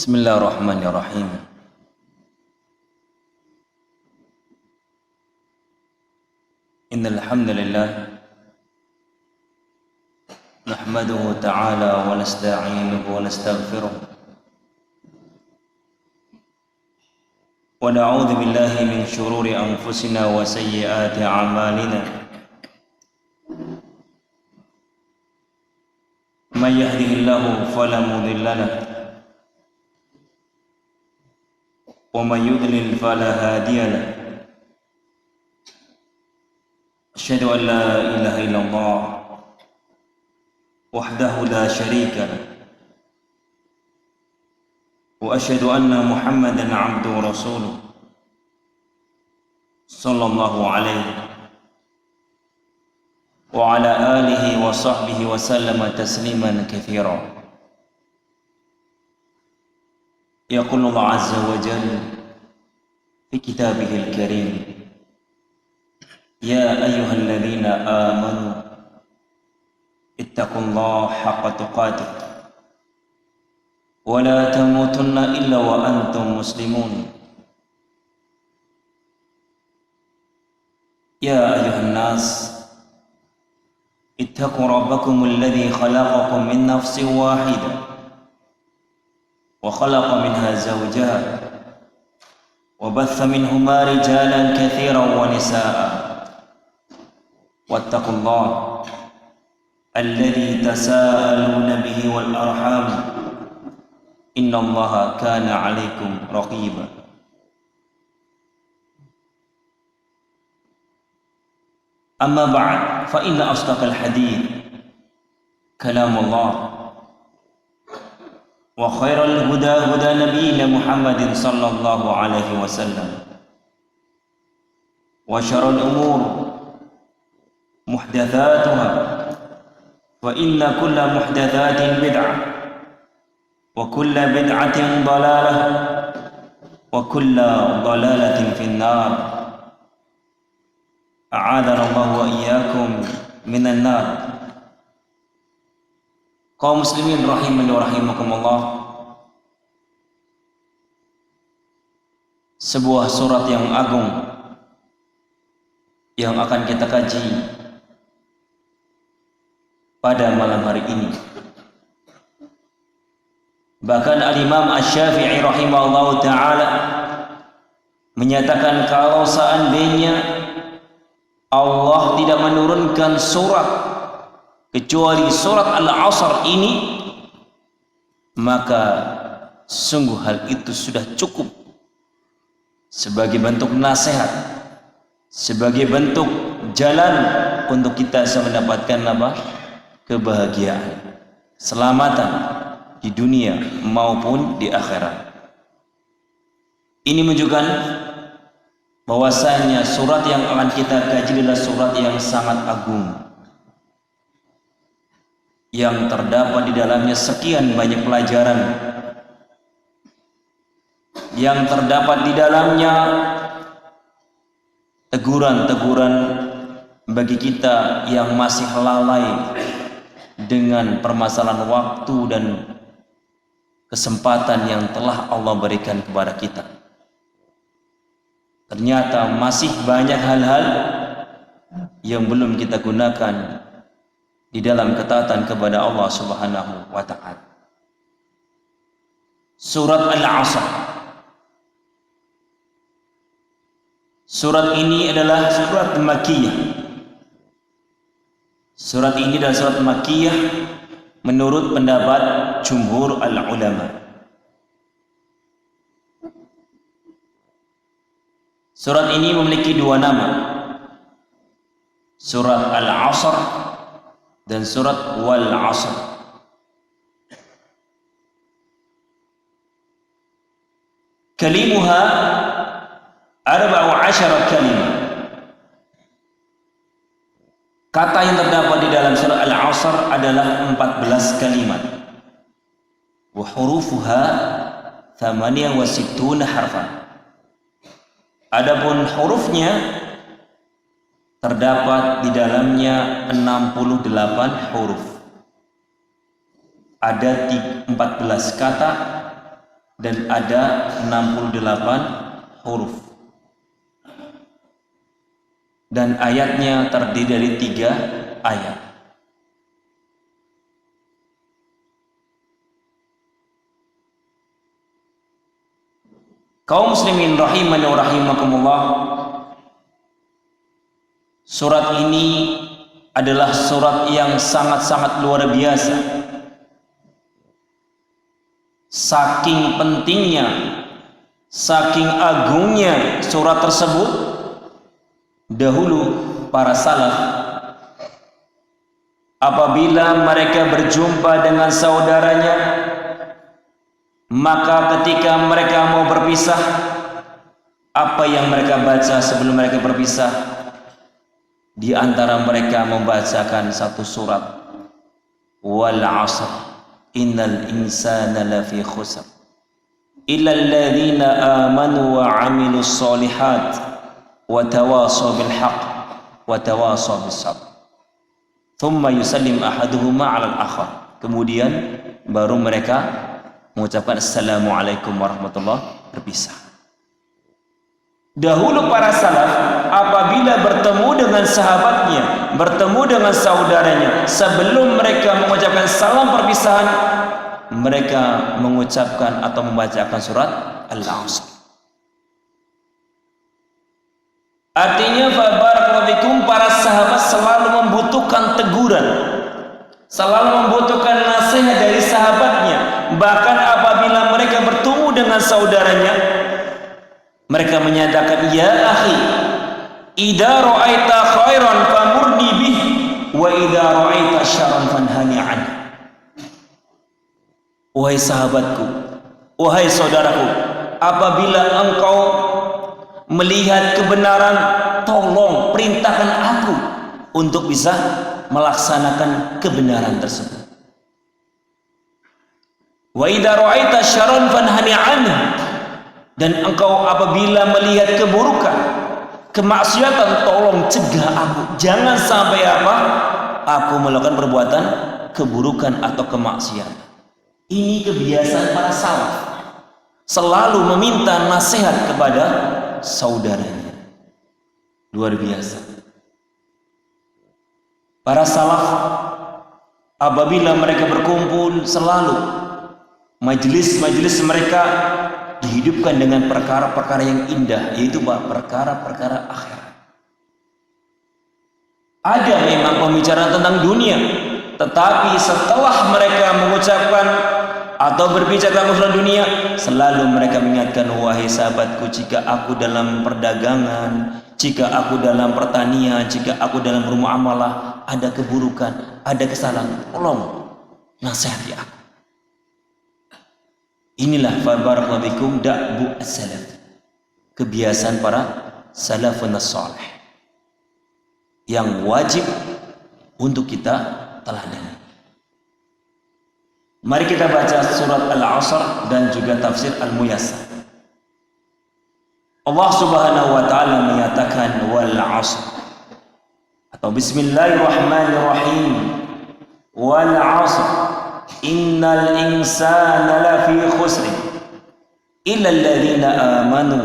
Bismillahirrahmanirrahim. Innal hamdalillah nahmaduhu ta'ala wa nasta'inuhu wa nastaghfiruh wa na'udzu billahi min shururi anfusina wa sayyiati a'malina. Man yahdihillahu fala mudilla lahu wa man yudlil fala hadiya lahu. Asyhadu an la ilaha illallah wahdahu la syarika lahu wa asyhadu anna Muhammadan 'abduhu wa rasuluh sallallahu alaihi wa ala alihi wa sahbihi wa sallama tasliman katsira. يقول الله عز وجل في كتابه الكريم: يا أيها الذين آمنوا اتقوا الله حق تقاته ولا تموتن إلا وأنتم مسلمون. يا أيها الناس اتقوا ربكم الذي خلقكم من نفس واحدة وخلق منها زوجها وبث منهما رجالا كثيرا ونساء واتقوا الله الذي تساءلون به والأرحام إن الله كان عليكم رقيبا. أما بعد فإن أصدق الحديث كلام الله وخير الهدى هدى نبينا محمد صلى الله عليه وسلم وشر الأمور محدثاتها وإن كل محدثات بدعة وكل بدعة ضلالة وكل ضلالة في النار. أعاذنا الله وإياكم من النار. Kaum muslimin rahimani wa rahimakumullah, sebuah surat yang agung yang akan kita kaji pada malam hari ini. Bahkan Al-Imam Asy-Syafi'i rahimahullah ta'ala menyatakan kalau seandainya Allah tidak menurunkan surat kecuali surat Al-Asr ini, maka sungguh hal itu sudah cukup sebagai bentuk nasihat, sebagai bentuk jalan untuk kita mendapatkan kebahagiaan, keselamatan di dunia maupun di akhirat. Ini menunjukkan bahwasanya surat yang akan kita kaji adalah surat yang sangat agung, yang terdapat di dalamnya sekian banyak pelajaran, yang terdapat di dalamnya teguran-teguran bagi kita yang masih lalai dengan permasalahan waktu dan kesempatan yang telah Allah berikan kepada kita. Ternyata masih banyak hal-hal yang belum kita gunakan di dalam ketaatan kepada Allah Subhanahu wa ta'ala. Surat Al-Asr. Surat ini adalah surat Makkiyah. Surat ini adalah surat Makkiyah menurut pendapat jumhur al-ulama. Surat ini memiliki dua nama, surat Al-Asr dan surat Wal Asr. Kalimuha 14 kalimah. Kata yang terdapat di dalam surat Al-Asr adalah 14 kalimat. Wa hurufuha 68 harfan. Adapun hurufnya terdapat di dalamnya 68 huruf. Ada 14 kata dan ada 68 huruf. Dan ayatnya terdiri dari 3 ayat. Kaum muslimin rahimani wa rahimakumullah, surat ini adalah surat yang sangat-sangat luar biasa. Saking pentingnya, saking agungnya surat tersebut, dahulu para salaf apabila mereka berjumpa dengan saudaranya, maka ketika mereka mau berpisah, apa yang mereka baca sebelum mereka berpisah? Di antara mereka membacakan satu surat, wal 'asr innal insana lafi khusr illa alladhina amanu wa 'amilus solihat wa tawasaw bil haqq wa tawasaw bis sabr. Thumma yusallim ahaduhuma 'ala al-akhar. Kemudian baru mereka mengucapkan assalamualaikum warahmatullahi, berpisah. Dahulu para salaf apabila bertemu dengan sahabatnya, bertemu dengan saudaranya, sebelum mereka mengucapkan salam perpisahan, mereka mengucapkan atau membacakan surat Al-'Asr. Artinya barakallahu fikum, para sahabat selalu membutuhkan teguran, selalu membutuhkan nasihat dari sahabatnya. Bahkan apabila mereka bertemu dengan saudaranya, mereka menyatakan, ya akhi, idza ra'aita khairan famurni bih wa idza ra'aita syarran fanhani an. Wahai sahabatku, wahai saudaraku, apabila engkau melihat kebenaran, tolong perintahkan aku untuk bisa melaksanakan kebenaran tersebut. Wa idza ra'aita syarran fanhani anhu, dan engkau apabila melihat keburukan, kemaksiatan, tolong cegah aku, jangan sampai aku melakukan perbuatan keburukan atau kemaksiatan. Ini kebiasaan para salaf, selalu meminta nasihat kepada saudaranya. Luar biasa. Para salaf apabila mereka berkumpul, selalu majelis-majelis mereka dihidupkan dengan perkara-perkara yang indah, yaitu perkara-perkara akhirat. Ada memang pembicaraan tentang dunia, tetapi setelah mereka mengucapkan atau berbicara tentang urusan dunia, selalu mereka mengingatkan, wahai sahabatku, jika aku dalam perdagangan, jika aku dalam pertanian, jika aku dalam bermuamalah ada keburukan, ada kesalahan, tolong nasihati aku. Inilah barakallahu fikum da'bu as-salaf, kebiasaan para salafun salih yang wajib untuk kita teladani. Mari kita baca surat Al-'Asr dan juga tafsir Al-Muyassar. Allah Subhanahu wa taala menyatakan wal 'asr, atau bismillahirrahmanirrahim, wal 'asr innal insana lafi khusr illa alladhina amanu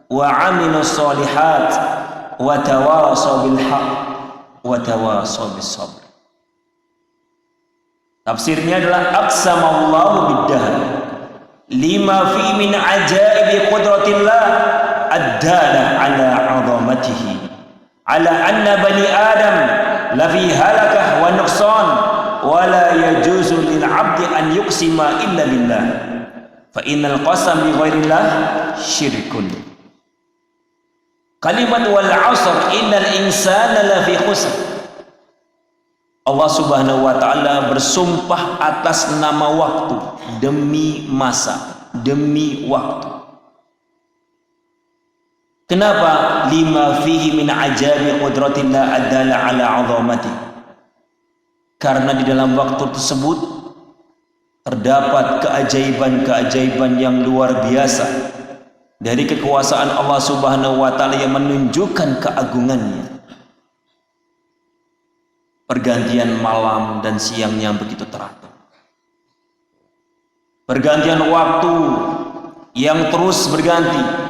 wa 'amilus solihat wa tawasaw bil haqq wa tawasaw bis sabr. Tafsirnya adalah aqsamallahu bid-dahr lima fi min ajaibi qudratillah ad-dala ala 'azamatihi ala anna bani adam lafi halakah wa nuqsan wa la yajuzu lil 'abdi an yuqsima illa billah fa innal qasam bi ghairillah syirkun. Kalimat wal 'asr innal insana lafi khusr, Allah Subhanahu wa taala bersumpah atas nama waktu, demi masa, demi waktu. Kenapa? Lima fihi min ajabi qudratillah adalla ala 'azamati. Karena di dalam waktu tersebut terdapat keajaiban-keajaiban yang luar biasa dari kekuasaan Allah Subhanahu wa taala yang menunjukkan keagungannya. Pergantian malam dan siang yang begitu teratur, pergantian waktu yang terus berganti.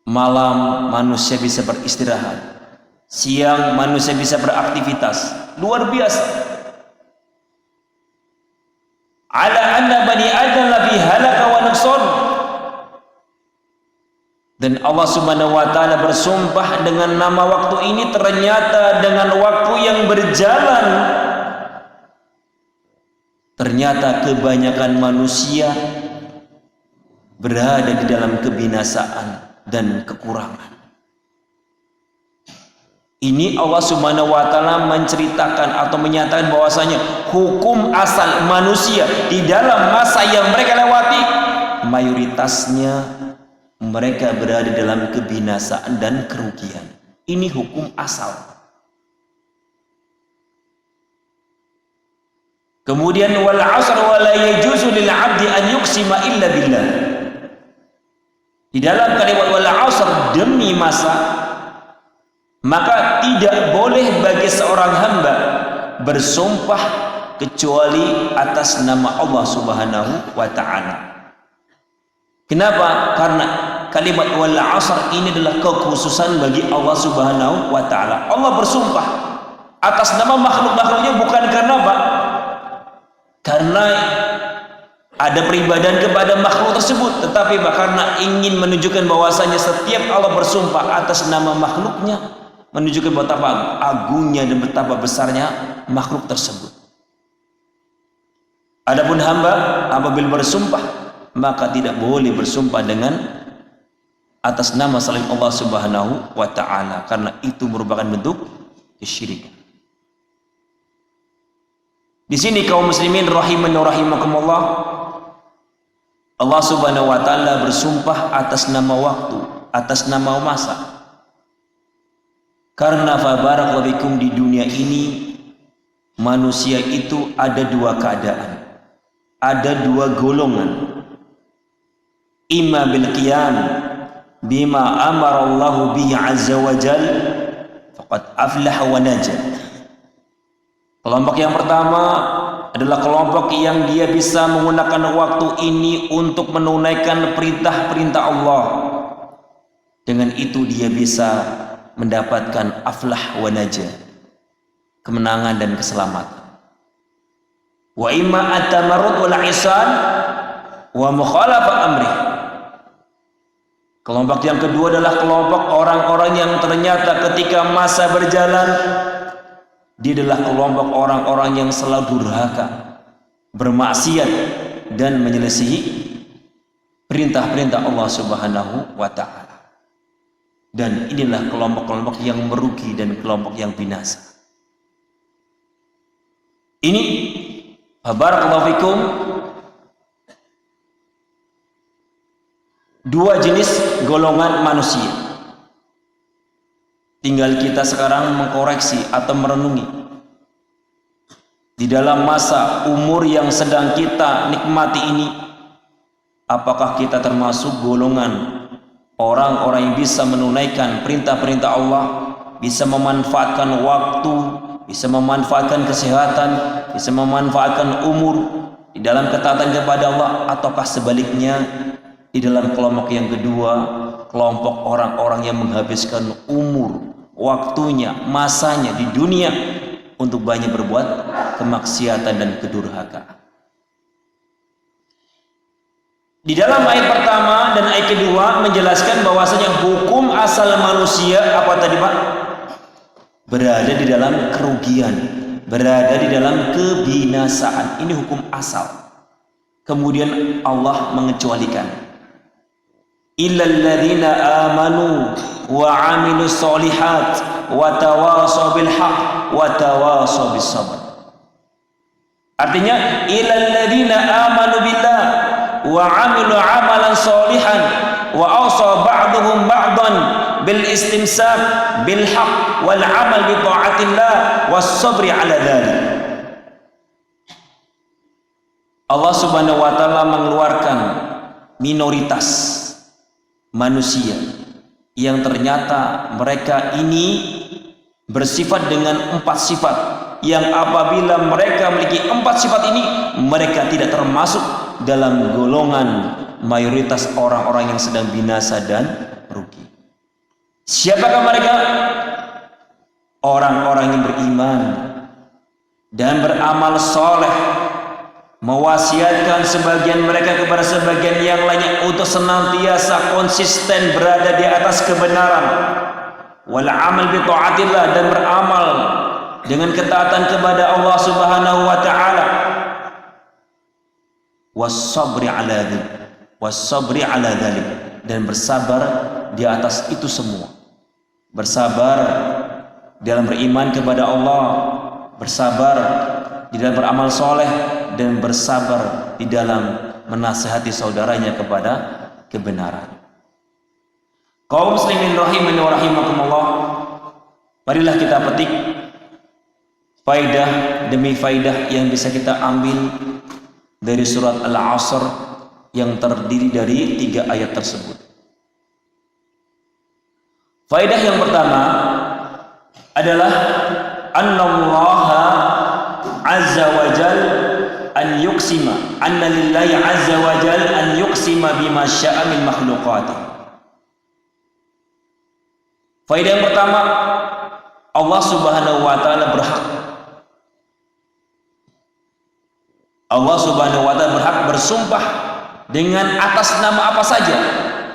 Malam manusia bisa beristirahat, siang manusia bisa beraktivitas. Luar biasa. Ala anna bani adam la fi halaka wa nuqsan. Dan Allah Subhanahu wa taala bersumpah dengan nama waktu ini, ternyata dengan waktu yang berjalan ternyata kebanyakan manusia berada di dalam kebinasaan dan kekurangan. Ini Allah Subhanahu wa taala menceritakan atau menyatakan bahwasanya hukum asal manusia di dalam masa yang mereka lewati mayoritasnya mereka berada dalam kebinasaan dan kerugian. Ini hukum asal. Kemudian wal 'asr wa la yajuzu lil 'abdi an yuqsima illa billah. Di dalam kalimat wal 'asr, demi masa, maka tidak boleh bagi seorang hamba bersumpah kecuali atas nama Allah Subhanahu wa taala. Kenapa? Karena kalimat wal 'asr ini adalah kekhususan bagi Allah Subhanahu wa taala. Allah bersumpah atas nama makhluk-makhluknya bukan karena apa? Karena ada peribadahan kepada makhluk tersebut, tetapi karena ingin menunjukkan bahwasanya setiap Allah bersumpah atas nama makhluknya, menunjukkan betapa agungnya dan betapa besarnya makhluk tersebut. Adapun hamba apabila bersumpah, maka tidak boleh bersumpah dengan atas nama selain Allah Subhanahu wa taala, karena itu merupakan bentuk kesyirikan. Di sini kaum muslimin rahimani wa rahimakumullah, Allah Subhanahu wa taala bersumpah atas nama waktu, atas nama masa. Karena fabarakallahu bikum, di dunia ini manusia itu ada dua keadaan, ada dua golongan. Imma bil qiyam bima amara Allah bihi azza wa jal faqad aflaha wa najah. Kelompok yang pertama adalah kelompok yang dia bisa menggunakan waktu ini untuk menunaikan perintah-perintah Allah. Dengan itu dia bisa mendapatkan aflah wa najah, kemenangan dan keselamatan. Wa imma at-tamarrud wal isan wa mukhalafah amrih. Kelompok yang kedua adalah kelompok orang-orang yang ternyata ketika masa berjalan, dia adalah kelompok orang-orang yang selalu durhaka, bermaksiat dan menyelisihi perintah-perintah Allah Subhanahu wa taala. Dan inilah kelompok-kelompok yang merugi dan kelompok yang binasa. Ini barakallahu fikum, dua jenis golongan manusia. Tinggal kita sekarang mengkoreksi atau merenungi di dalam masa umur yang sedang kita nikmati ini, apakah kita termasuk golongan orang-orang yang bisa menunaikan perintah-perintah Allah, bisa memanfaatkan waktu, bisa memanfaatkan kesehatan, bisa memanfaatkan umur di dalam ketaatan kepada Allah, ataukah sebaliknya di dalam kelompok yang kedua, kelompok orang-orang yang menghabiskan umur, waktunya, masanya di dunia untuk banyak berbuat kemaksiatan dan kedurhakaan. Di dalam ayat pertama dan ayat kedua menjelaskan bahwasanya hukum asal manusia apa tadi Pak? Berada di dalam kerugian, berada di dalam kebinasaan. Ini hukum asal. Kemudian Allah mengecualikan, illal ladzina amanu wa 'amilus sholihat wa tawasaw bil haqq wa tawasaw bis sabr. Artinya illal ladzina amanu billah wa 'amilu 'amalan sholihan wa awsa ba'duhum ba'dan bil istimsak bil haqq wal 'amal bi ta'atillah was sabri 'ala dzalik. Allah Subhanahu wa taala mengeluarkan minoritas manusia yang ternyata mereka ini bersifat dengan 4 sifat, yang apabila mereka memiliki 4 sifat ini, mereka tidak termasuk dalam golongan mayoritas orang-orang yang sedang binasa dan rugi. Siapakah mereka? Orang-orang yang beriman dan beramal soleh, mewasiatkan sebagian mereka kepada sebagian yang lainnya untuk senantiasa konsisten berada di atas kebenaran, wal amal bi taatillah, dan beramal dengan ketaatan kepada Allah Subhanahu wa taala, was-sabri ala dzalik, dan bersabar di atas itu semua. Bersabar dalam beriman kepada Allah, bersabar di dalam beramal soleh, dan bersabar di dalam menasihati saudaranya kepada kebenaran. Kaum muslimin rahimani wa rahimakumullah, marilah kita petik faidah demi faidah yang bisa kita ambil dari surat Al-Asr yang terdiri dari 3 ayat tersebut. Faidah yang pertama adalah annallaha azza wa jal an yuqsima, anna lillahi azza wa jal an yuqsima bima sya'a min makhluqatih. Faidah yang pertama, Allah Subhanahu wa taala berhak, Allah Subhanahu wa taala berhak bersumpah dengan atas nama apa saja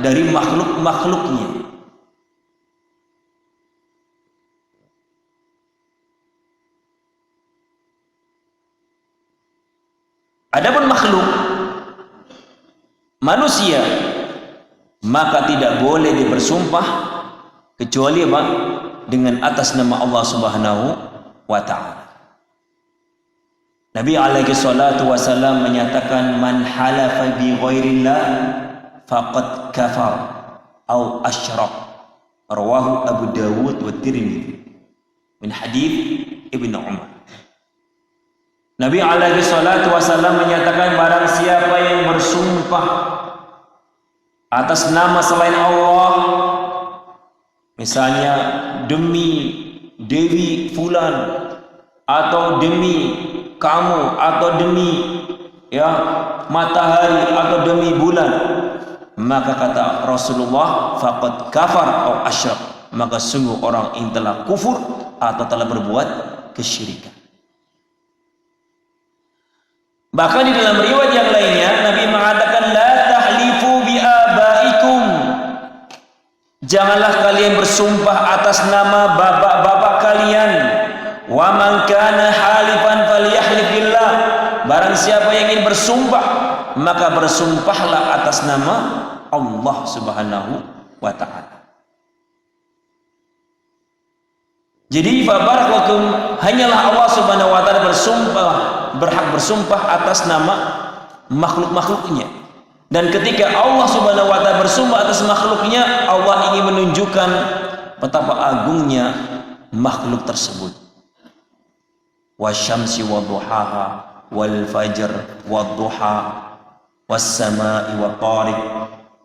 dari makhluk-makhluknya. Adapun makhluk manusia, maka tidak boleh bersumpah kecuali apa? Dengan atas nama Allah Subhanahu wa ta'ala. Nabi alaihi salatu wasallam menyatakan, man halafa bi ghairillah faqad kafar au asyrak. Rawahu Abu Dawud wa Tirmidzi min hadits Ibnu Umar. Nabi alaihi salatu wasallam menyatakan, barang siapa yang bersumpah atas nama selain Allah, misalnya demi Dewi Fulan, atau demi kamu, atau demi matahari, atau demi bulan, maka kata Rasulullah, faqad kafar atau asyrak, maka sungguh orang ini telah kufur atau telah berbuat kesyirikan. Bahkan di dalam riwayat yang lainnya Nabi mengatakan, la tahlifu bi abaikum, janganlah kalian bersumpah atas nama bapak-bapak kalian. Wa man kana halifan falyahlif billah, barang siapa yang ingin bersumpah maka bersumpahlah atas nama Allah Subhanahu wa ta'ala. Jadi fabarakallahu, hanyalah Allah Subhanahu wa ta'ala berhak bersumpah atas nama makhluk-makhluknya. Dan ketika Allah Subhanahu wa ta'ala bersumpah atas makhluknya, Allah ingin menunjukkan betapa agungnya makhluk tersebut. Wasyamsi wadduhaha wal fajr wadduha was-samaa'i wat-tariq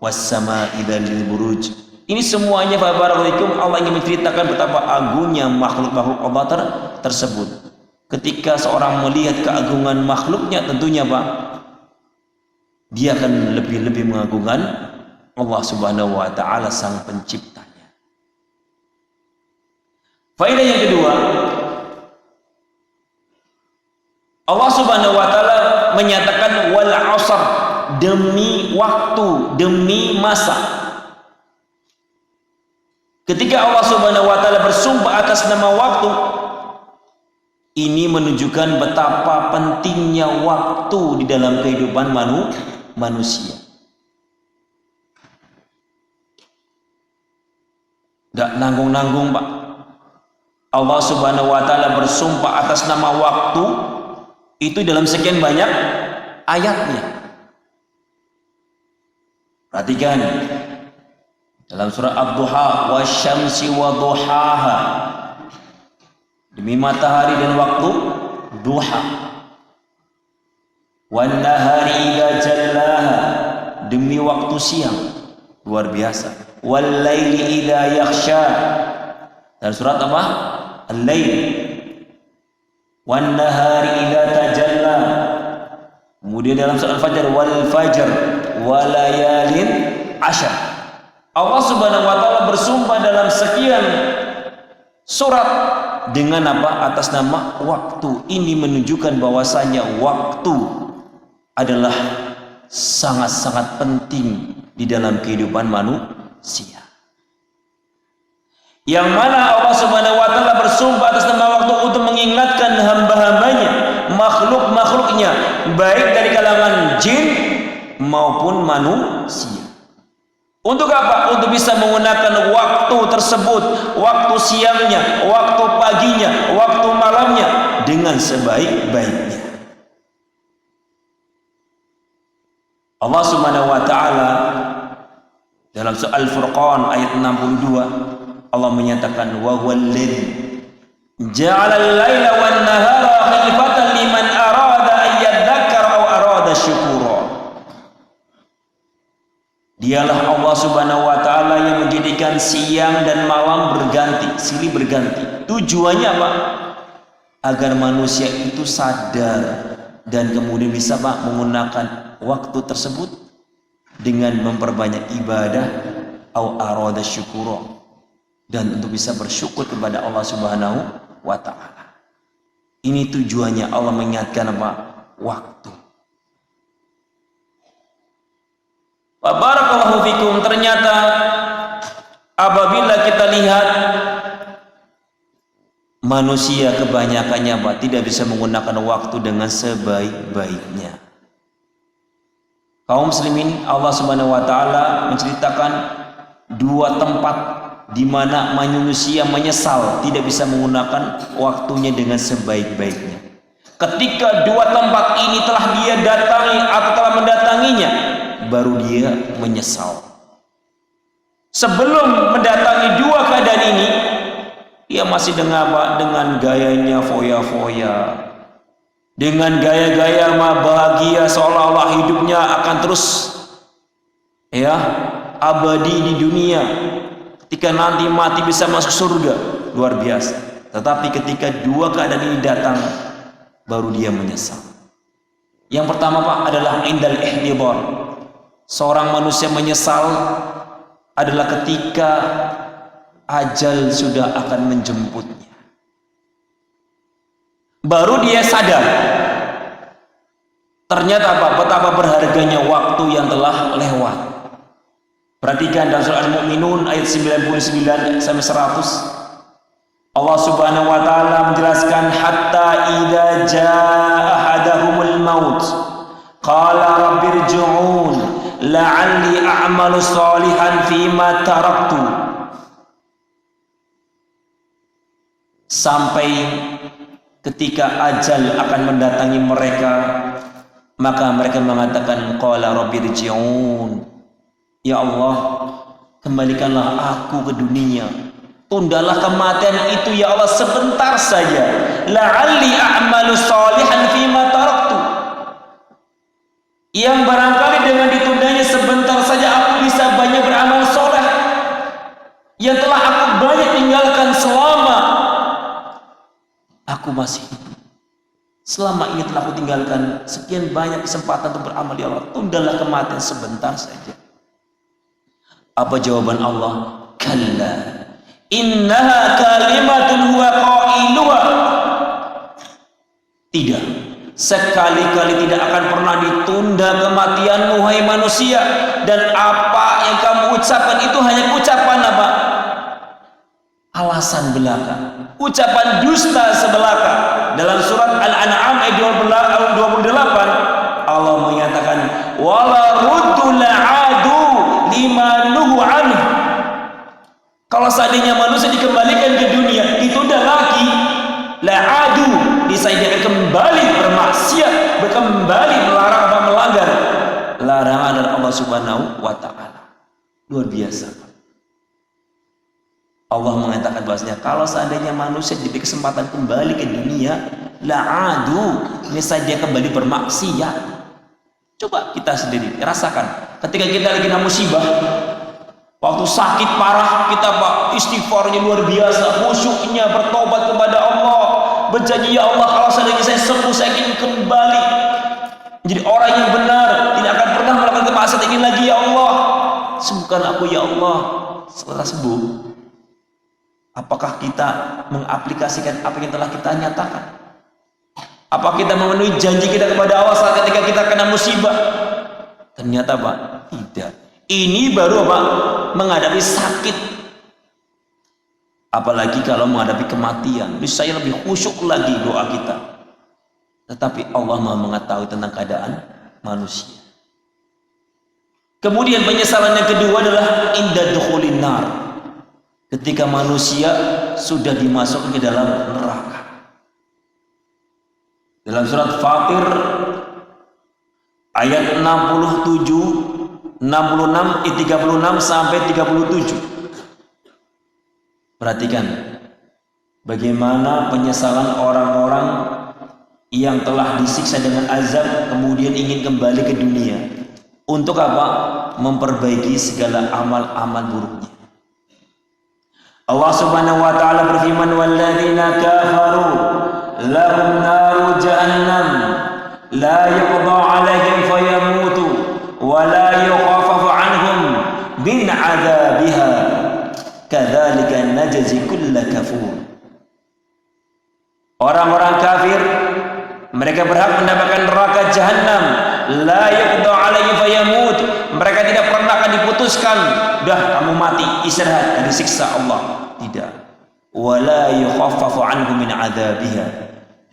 was-samaa'i dzil buruj. Ini semuanya barakallahu, Allah ingin menceritakan betapa agungnya makhluk-makhluk Allah tersebut. Ketika seorang melihat keagungan makhluknya, tentunya dia akan lebih-lebih mengagungkan Allah Subhanahu wa ta'ala, sang penciptanya. Faedah yang kedua, Allah Subhanahu wa ta'ala menyatakan wal 'asr, demi waktu, demi masa. Ketika Allah Subhanahu wa ta'ala bersumpah atas nama waktu, ini menunjukkan betapa pentingnya waktu di dalam kehidupan manusia. Tidak nanggung-nanggung, Pak. Allah Subhanahu wa ta'ala bersumpah atas nama waktu itu dalam sekian banyak ayatnya. Perhatikan dalam surah Ad-Duha, wasyamsi wadduhaha, demi matahari dan waktu duha, wan nahari idza jallaha, demi waktu siang, luar biasa, wal laili idza yakhsha, dan surat apa? Al-lail, wan nahari idza tajalla, Kemudian dalam surat Al-Fajr, wal fajr walayalin ashar. Allah Subhanahu wa taala bersumpah dalam sekian surat dengan apa? Atas nama waktu. Ini menunjukkan bahwasanya waktu adalah sangat-sangat penting di dalam kehidupan manusia. Yang mana Allah Subhanahu wa taala bersumpah atas nama waktu untuk mengingatkan hamba-hambanya, makhluk-makhluknya, baik dari kalangan jin maupun manusia. Untuk apa? Untuk bisa menggunakan waktu tersebut, waktu siangnya, waktu paginya, waktu malamnya dengan sebaik-baiknya. Allah Subhanahu wa taala dalam surah Al-Furqan ayat 62 Allah menyatakan wa huwallazi ja'ala al-laila wan-nahara khilfatan liman arada an yadhakkara aw arada syukura. Dialah Allah Subhanahu wa taala yang menjadikan siang dan malam berganti, silih berganti. Tujuannya apa? Agar manusia itu sadar dan kemudian bisa Pak menggunakan waktu tersebut dengan memperbanyak ibadah au arada syukura, dan untuk bisa bersyukur kepada Allah Subhanahu wa taala. Ini tujuannya Allah mengingatkan apa? Waktu. Barakallahu fikum. Ternyata apabila kita lihat manusia kebanyakannya Pak tidak bisa menggunakan waktu dengan sebaik-baiknya. Kaum muslimin, Allah Subhanahu wa taala menceritakan dua tempat di mana manusia menyesal tidak bisa menggunakan waktunya dengan sebaik-baiknya. Ketika dua tempat ini telah dia datangi atau telah mendatanginya, baru dia menyesal. Sebelum mendatangi dua keadaan ini, dia masih dengan gayanya foya-foya, dengan gaya-gaya bahagia seolah-olah hidupnya akan terus abadi di dunia. Ketika nanti mati bisa masuk surga, luar biasa. Tetapi ketika dua keadaan ini datang, baru dia menyesal. Yang pertama Pak adalah indal ihdidhar. Seorang manusia menyesal adalah ketika ajal sudah akan menjemputnya. Baru dia sadar. Ternyata Pak, betapa berharganya waktu yang telah lewat. Perhatikan dalam surah Al-Mu'minun ayat 99 sampai 100. Allah Subhanahu wa taala menjelaskan hatta idza jaa ahadahumul maut qala rabbirji'un la'alli a'malu shalihan fima taraktu. Sampai ketika ajal akan mendatangi mereka, maka mereka mengatakan qala rabbirji'un, ya Allah, kembalikanlah aku ke dunia. Tundalah kematian itu ya Allah sebentar saja. La'alli a'malu shalihan fima taraktu. Yang barangkali dengan ditundanya sebentar saja aku bisa banyak beramal soleh yang telah aku banyak tinggalkan selama aku masih hidup. Selama ini telah aku tinggalkan sekian banyak kesempatan untuk beramal, ya Allah, tundalah kematian sebentar saja. Apa jawaban Allah? Kalla innaha kalimatun huwa qailuha. Tidak, sekali-kali tidak akan pernah ditunda kematianmu wahai manusia, dan apa yang kamu ucapkan itu hanya ucapan apa? Alasan belaka, ucapan dusta sebelaka. Dalam surat Al-An'am ayat 28 Allah menyatakan wala ruddu la'adu lima nuhu anhu. Kalau seandainya manusia dikembalikan ke dunia, ditunda lagi, la'adu, dia kembali bermaksiat, kembali melarang dan melanggar larangan dari Allah Subhanahu wa taala. Luar biasa. Allah mengatakan bahwasanya kalau seandainya manusia diberi kesempatan kembali ke dunia, la'adu, dia kembali bermaksiat. Coba kita sendiri rasakan ketika kita lagi kena musibah, waktu sakit parah, kita Pak istighfarnya luar biasa, khusyuknya, bertobat kepada Allah, berjanji, ya Allah, kalau seandainya saya sembuh, saya ingin kembali menjadi orang ingin lagi, ya Allah, sembuhkan aku ya Allah. Setelah sembuh, apakah kita mengaplikasikan apa yang telah kita nyatakan? Apa kita memenuhi janji kita kepada Allah saat ketika kita kena musibah? Ternyata Pak, tidak. Ini baru apa? Menghadapi sakit. Apalagi kalau menghadapi kematian, saya lebih khusyuk lagi doa kita. Tetapi Allah Maha mengetahui tentang keadaan manusia. Kemudian penyesalan yang kedua adalah inda dukhulin nar. Ketika manusia sudah dimasukkan ke dalam neraka. Dalam surat Fatir ayat 67, 66, 36 sampai 37. Perhatikan bagaimana penyesalan orang-orang yang telah disiksa dengan azab kemudian ingin kembali ke dunia. Untuk apa? Memperbaiki segala amal-amal buruknya. Allah Subhanahu wa taala berfirman, "Walladzina kafaru lahum naru jahannam la yuqda 'alaihim fayamutu wa la yukhaffafu 'anhum min 'adzabiha kadzalika najzi kulla kafur." Orang-orang kafir mereka berhak mendapatkan neraka jahanam, la yuqda 'alaihim fayamut. Mereka tidak pernah akan diputuskan, "Dah kamu mati, istirahat dari siksa Allah." Tidak. Wala yukhaffafu 'anhum min 'adzabiha,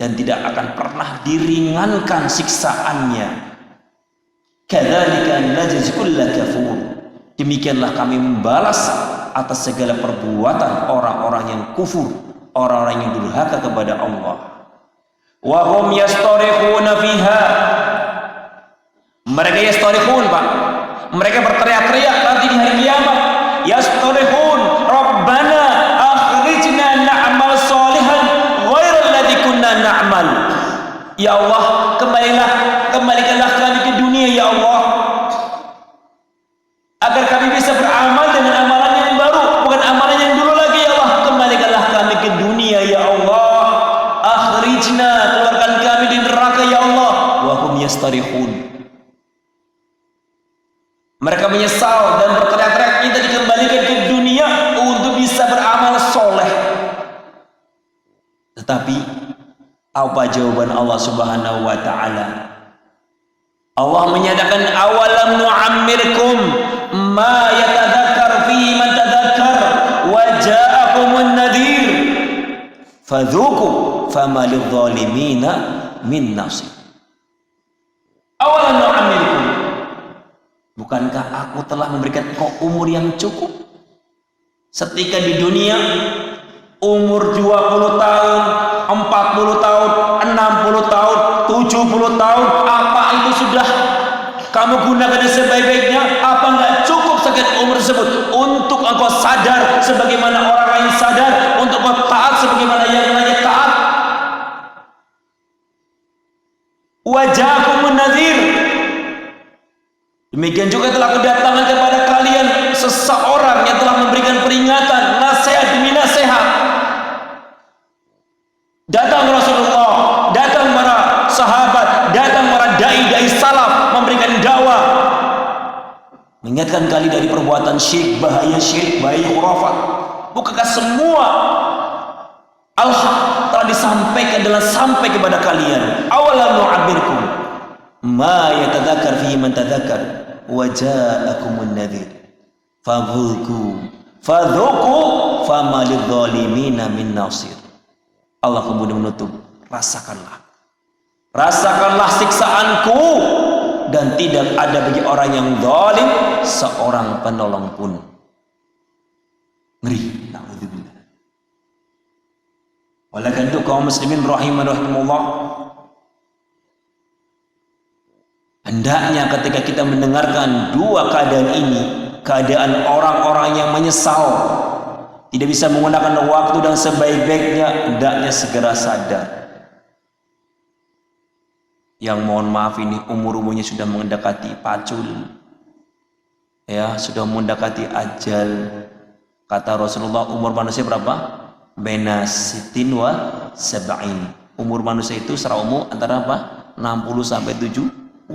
dan tidak akan pernah diringankan siksaannya. Kadzalika najzi kulla kafur. Demikianlah kami membalas atas segala perbuatan orang-orang yang kufur, orang-orang yang durhaka kepada Allah. Wa hum yastarikhuna fiha. Mereka yastarikhun, Pak. Mereka berteriak-teriak nanti di hari kiamat. Yastarikhun, Rabbana akhrijna na'mal salihan ghairal ladzi kunna na'mal. Ya Allah, kembalikanlah kami ke dunia ya Allah, agar kami bisa beramal dengan amalan yang baru, bukan amalan yang dulu lagi ya Allah. Kembalikanlah kami ke dunia ya Allah. Akhrijna, keluarkan kami di neraka ya Allah. Wa hum yastarikhun. Mereka menyesal dan berteriak-teriak minta dikembalikan ke dunia untuk bisa beramal soleh. Tetapi apa jawaban Allah Subhanahu wa taala? Allah menyatakan, awalam nu'ammirkum ma yatadzakkar fihi man tadzakkar wa ja'akumun nadhir fadzuqu fama lidh-dhalimina min nasir. Awalam nu'ammirkum, bukankah aku telah memberikan engkau umur yang cukup? Setika di dunia umur 20 tahun, 40 tahun, 60 tahun, 70 tahun, apa itu sudah kamu gunakan sebaik-baiknya? Apa enggak cukup sekian umur tersebut untuk engkau sadar sebagaimana orang lain sadar, untuk engkau taat sebagaimana yang lainnya taat? Wajakumun nadhir. Demikian juga telah kedatangan kepada kalian seseorang yang telah memberikan peringatan, nasihat demi nasihat. Datang Rasulullah, datang para sahabat, datang para dai-dai salaf memberikan dakwah, mengingatkan kali dari perbuatan syirik, bahaya khurafat. Bukankah semua al-haq telah disampaikan dan sampai kepada kalian? Awalam nu'abbirkum ma yatadzakkar fihi man tadzakkar wa ja'akumun nadhir fadzuqu fama lidh-dhalimina min nasir. Allah kemudian menutup, rasakanlah siksaanku, dan tidak ada bagi orang yang zalim seorang penolong pun. Ngeri. Na'udzubillah. Oleh karena itu kaum muslimin rahimahumullah, hendaknya ketika kita mendengarkan dua keadaan ini, keadaan orang-orang yang menyesal, tidak bisa menggunakan waktu dan sebaik-baiknya, hendaknya segera sadar. Yang mohon maaf ini umurnya sudah mendekati pacul, ya, sudah mendekati ajal. Kata Rasulullah, umur manusia berapa? Baina sitin wa sab'in. Umur manusia itu secara umum antara apa? 60 sampai 70.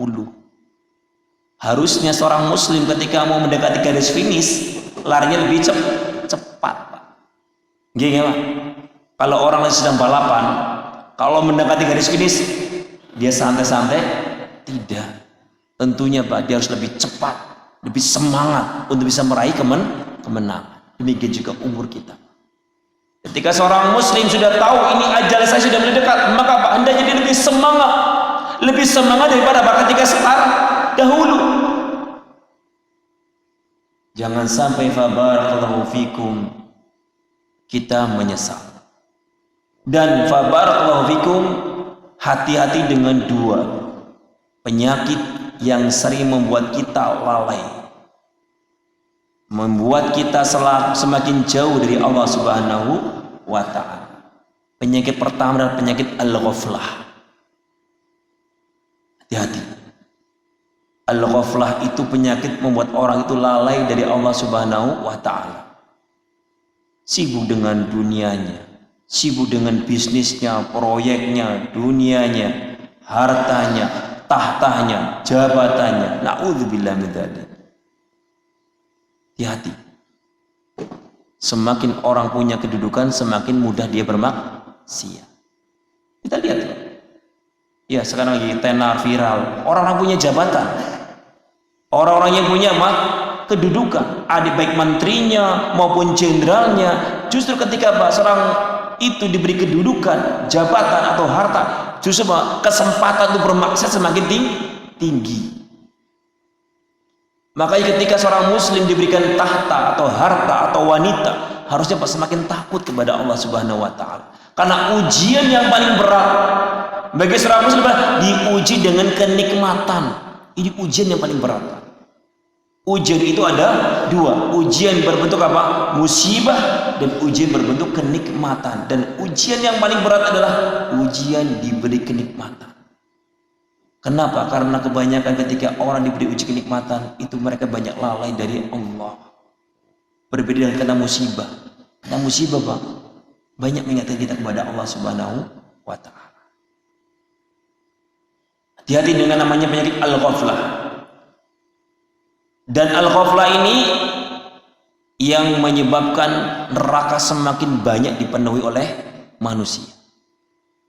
Harusnya seorang muslim ketika mau mendekati garis finish larinya lebih cepat, Pak. Gini, Pak. Kalau orang yang sedang balapan, kalau mendekati garis finish dia santai-santai, tidak. Tentunya, Pak, dia harus lebih cepat, lebih semangat untuk bisa meraih kemenangan. Demikian juga umur kita. Ketika seorang muslim sudah tahu ini ajal saya sudah mendekat, maka Pak, hendaknya dia lebih semangat daripada Pak ketika start dahulu. Jangan sampai fabarakallahu fikum kita menyesal. Dan fabarakallahu fikum, hati-hati dengan dua penyakit yang sering membuat kita lalai, membuat kita semakin jauh dari Allah Subhanahu wa ta'ala. Penyakit pertama adalah penyakit al-ghaflah. Hati-hati. Al-ghaflah itu penyakit membuat orang itu lalai dari Allah Subhanahu wa ta'ala. Sibuk dengan dunianya, sibuk dengan bisnisnya, proyeknya, dunianya, hartanya, tahtanya, jabatannya. Na'udzubillah min dzalik. Hati-hati. Semakin orang punya kedudukan, semakin mudah dia bermaksiat. Kita lihat. Ya, sekarang lagi tenar viral. Orang-orang punya jabatan. Orang-orang yang punya kedudukan, ada baik menterinya maupun jenderalnya. Justru ketika seorang itu diberi kedudukan, jabatan atau harta, justru kesempatan untuk bermaksiat semakin tinggi. Makanya ketika seorang muslim diberikan tahta atau harta atau wanita, harusnya semakin takut kepada Allah Subhanahu wa ta'ala. Karena ujian yang paling berat bagi seorang muslim diuji dengan kenikmatan. Ini ujian yang paling berat. Ujian itu ada dua. Ujian berbentuk apa? Musibah, dan ujian berbentuk kenikmatan. Dan ujian yang paling berat adalah ujian diberi kenikmatan. Kenapa? Karena kebanyakan ketika orang diberi uji kenikmatan, itu mereka banyak lalai dari Allah. Berbeda dengan kena musibah. Kena musibah, Pak, banyak mengingatkan kita kepada Allah Subhanahu wa ta'ala. Hati-hati dengan namanya penyakit al-ghaflah. Dan al-ghaflah ini yang menyebabkan neraka semakin banyak dipenuhi oleh manusia.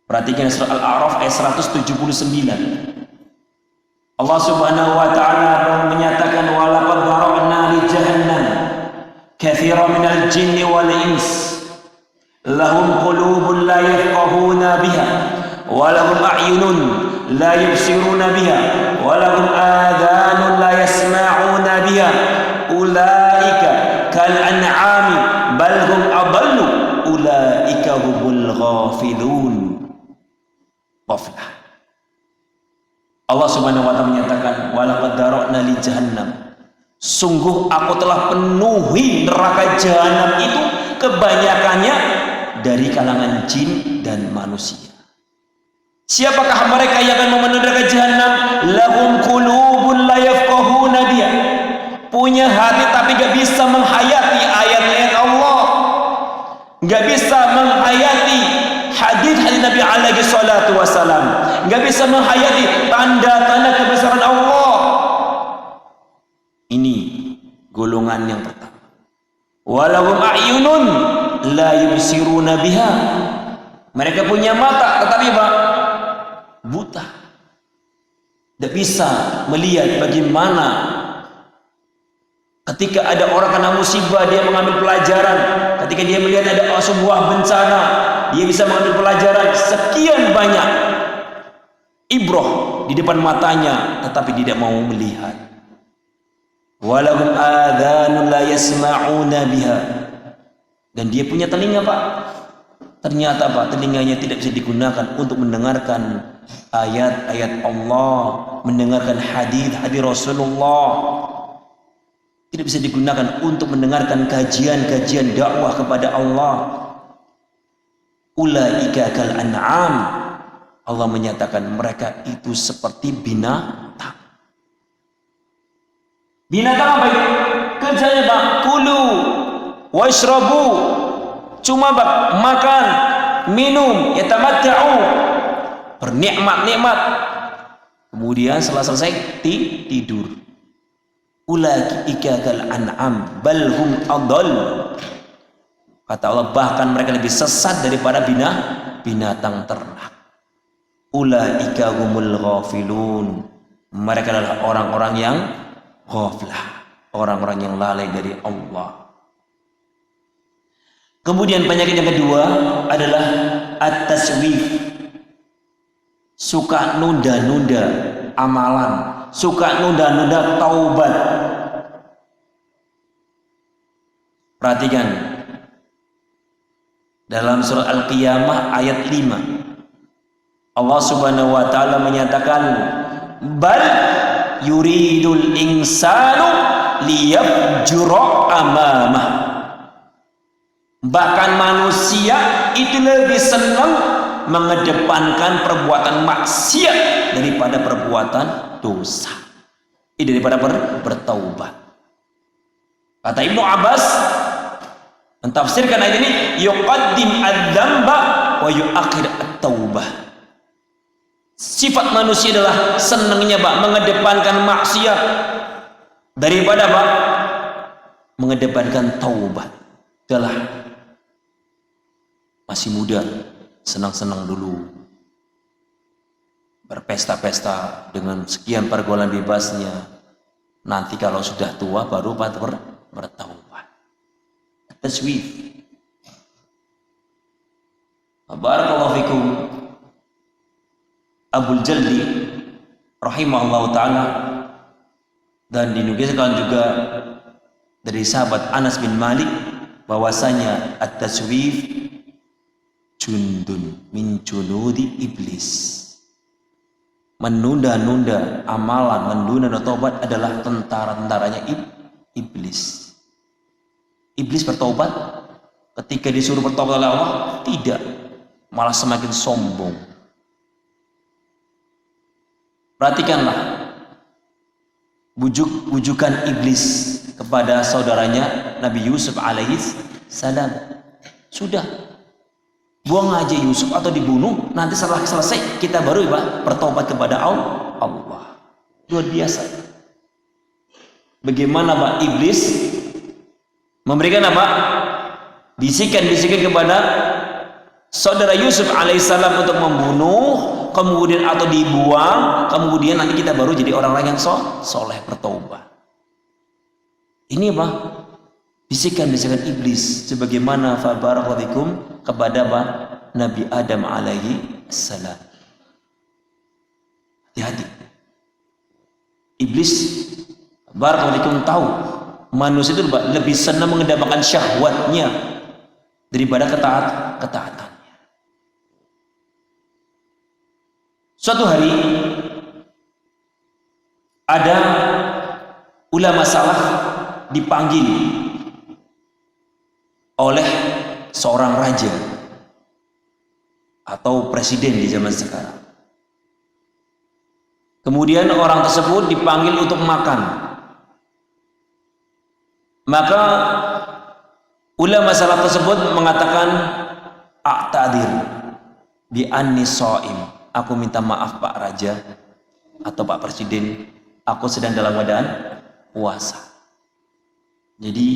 Perhatikan surah Al-A'raf ayat 179. Allah Subhanahu wa ta'ala menyatakan walaqad dhara'na li jahannam katsiran minal jinni wal ins lahum qulubun la yafqahuna biha wa lahum a'yunun la yubsiruna biha wa lahum adhanun la yasma'una biha ulaika kal an'ami bal hum adallu ulaika humul ghafilun. Ghaflah. Allah Subhanahu wa ta'ala menyatakan walaqad dara'na li jahannam, sungguh aku telah penuhi neraka jahanam itu kebanyakannya dari kalangan jin dan manusia. Siapakah mereka yang akan memenuhi neraka jahanam? Lahum qulubun la yafqahuna biha, punya hati tapi gak bisa menghayati ayat-ayat Allah, gak bisa menghayati hadis-hadis Nabi alaihi salatu wasalam, nggak bisa menghayati tanda-tanda kebesaran Allah. Ini golongan yang pertama. Walahum a'yunun la yubsiruna biha, mereka punya mata tetapi buta, tidak bisa melihat bagaimana ketika ada orang kena musibah dia mengambil pelajaran, ketika dia melihat ada sebuah bencana dia bisa mengambil pelajaran. Sekian banyak ibrah di depan matanya tetapi tidak mau melihat. Walahum adhanun la yasma'una biha, dan dia punya telinga, Pak, ternyata Pak telinganya tidak bisa digunakan untuk mendengarkan ayat-ayat Allah, mendengarkan hadis-hadis Rasulullah, tidak bisa digunakan untuk mendengarkan kajian-kajian dakwah kepada Allah. Ulaika kal an'am, Allah menyatakan mereka itu seperti binatang. Binatang apa itu? Kerjanya Pak, kulu washrabu, cuma Pak makan, minum, yatamatta'u, bernikmat-nikmat, kemudian setelah selesai tidur. ulaika kal an'am bal hum adall. Kata Allah, bahkan mereka lebih sesat daripada binatang ternak. Ulaika humul ghafilun. Mereka adalah orang-orang yang ghaflah, orang-orang yang lalai dari Allah. Kemudian penyakit yang kedua adalah at-taswif. Suka nunda-nunda amalan, suka nunda-nunda taubat. Perhatikan dalam surah Al-Qiyamah ayat 5, Allah Subhanahu wa taala menyatakan, bal yuridul insanu liyafjura amamah. Bahkan manusia itu lebih senang mengedepankan perbuatan maksiat daripada perbuatan dosa, daripada bertaubat. Kata Ibnu Abbas mentafsirkan ayat ini, yuqaddim adzamba wa yuakhir at-taubah. Sifat manusia adalah senangnya mengedepankan maksiat daripada mengedepankan taubat. Adalah masih muda, senang-senang dulu, berpesta-pesta dengan sekian pergaulan bebasnya. Nanti kalau sudah tua baru bertaubat. Taswif. Barakallahu fikum. Abul Jaldi rahimahullah ta'ala, dan dinukilkan juga dari sahabat Anas bin Malik bahwasanya at-taswif jundun min junudi iblis. Menunda-nunda amalan, menunda taubat adalah tentara-tentaranya iblis. Iblis bertobat ketika disuruh bertobat oleh Allah? Tidak, malah semakin sombong. Perhatikanlah bujukan iblis kepada saudaranya Nabi Yusuf alaihi salam. Sudah, buang aja Yusuf atau dibunuh, nanti setelah selesai kita baru bertobat kepada Allah. Luar biasa. Bagaimana iblis memberikan bisikan-bisikan kepada saudara Yusuf alaihissalam untuk membunuh, kemudian atau dibuang, kemudian nanti kita baru jadi orang-orang yang soleh bertobat. Ini bisikan-bisikan iblis, sebagaimana fabarakallahu kepada Nabi Adam alaihi salam. Hati-hati. Iblis barakallahu tahu manusia itu lebih senang mengedepankan syahwatnya daripada ketaatan. Suatu hari ada ulama salaf dipanggil oleh seorang raja atau presiden di zaman sekarang. Kemudian orang tersebut dipanggil untuk makan. Maka ulama salaf tersebut mengatakan, a'tadir bi anni shaim. Aku minta maaf Pak Raja atau Pak Presiden, aku sedang dalam keadaan puasa. Jadi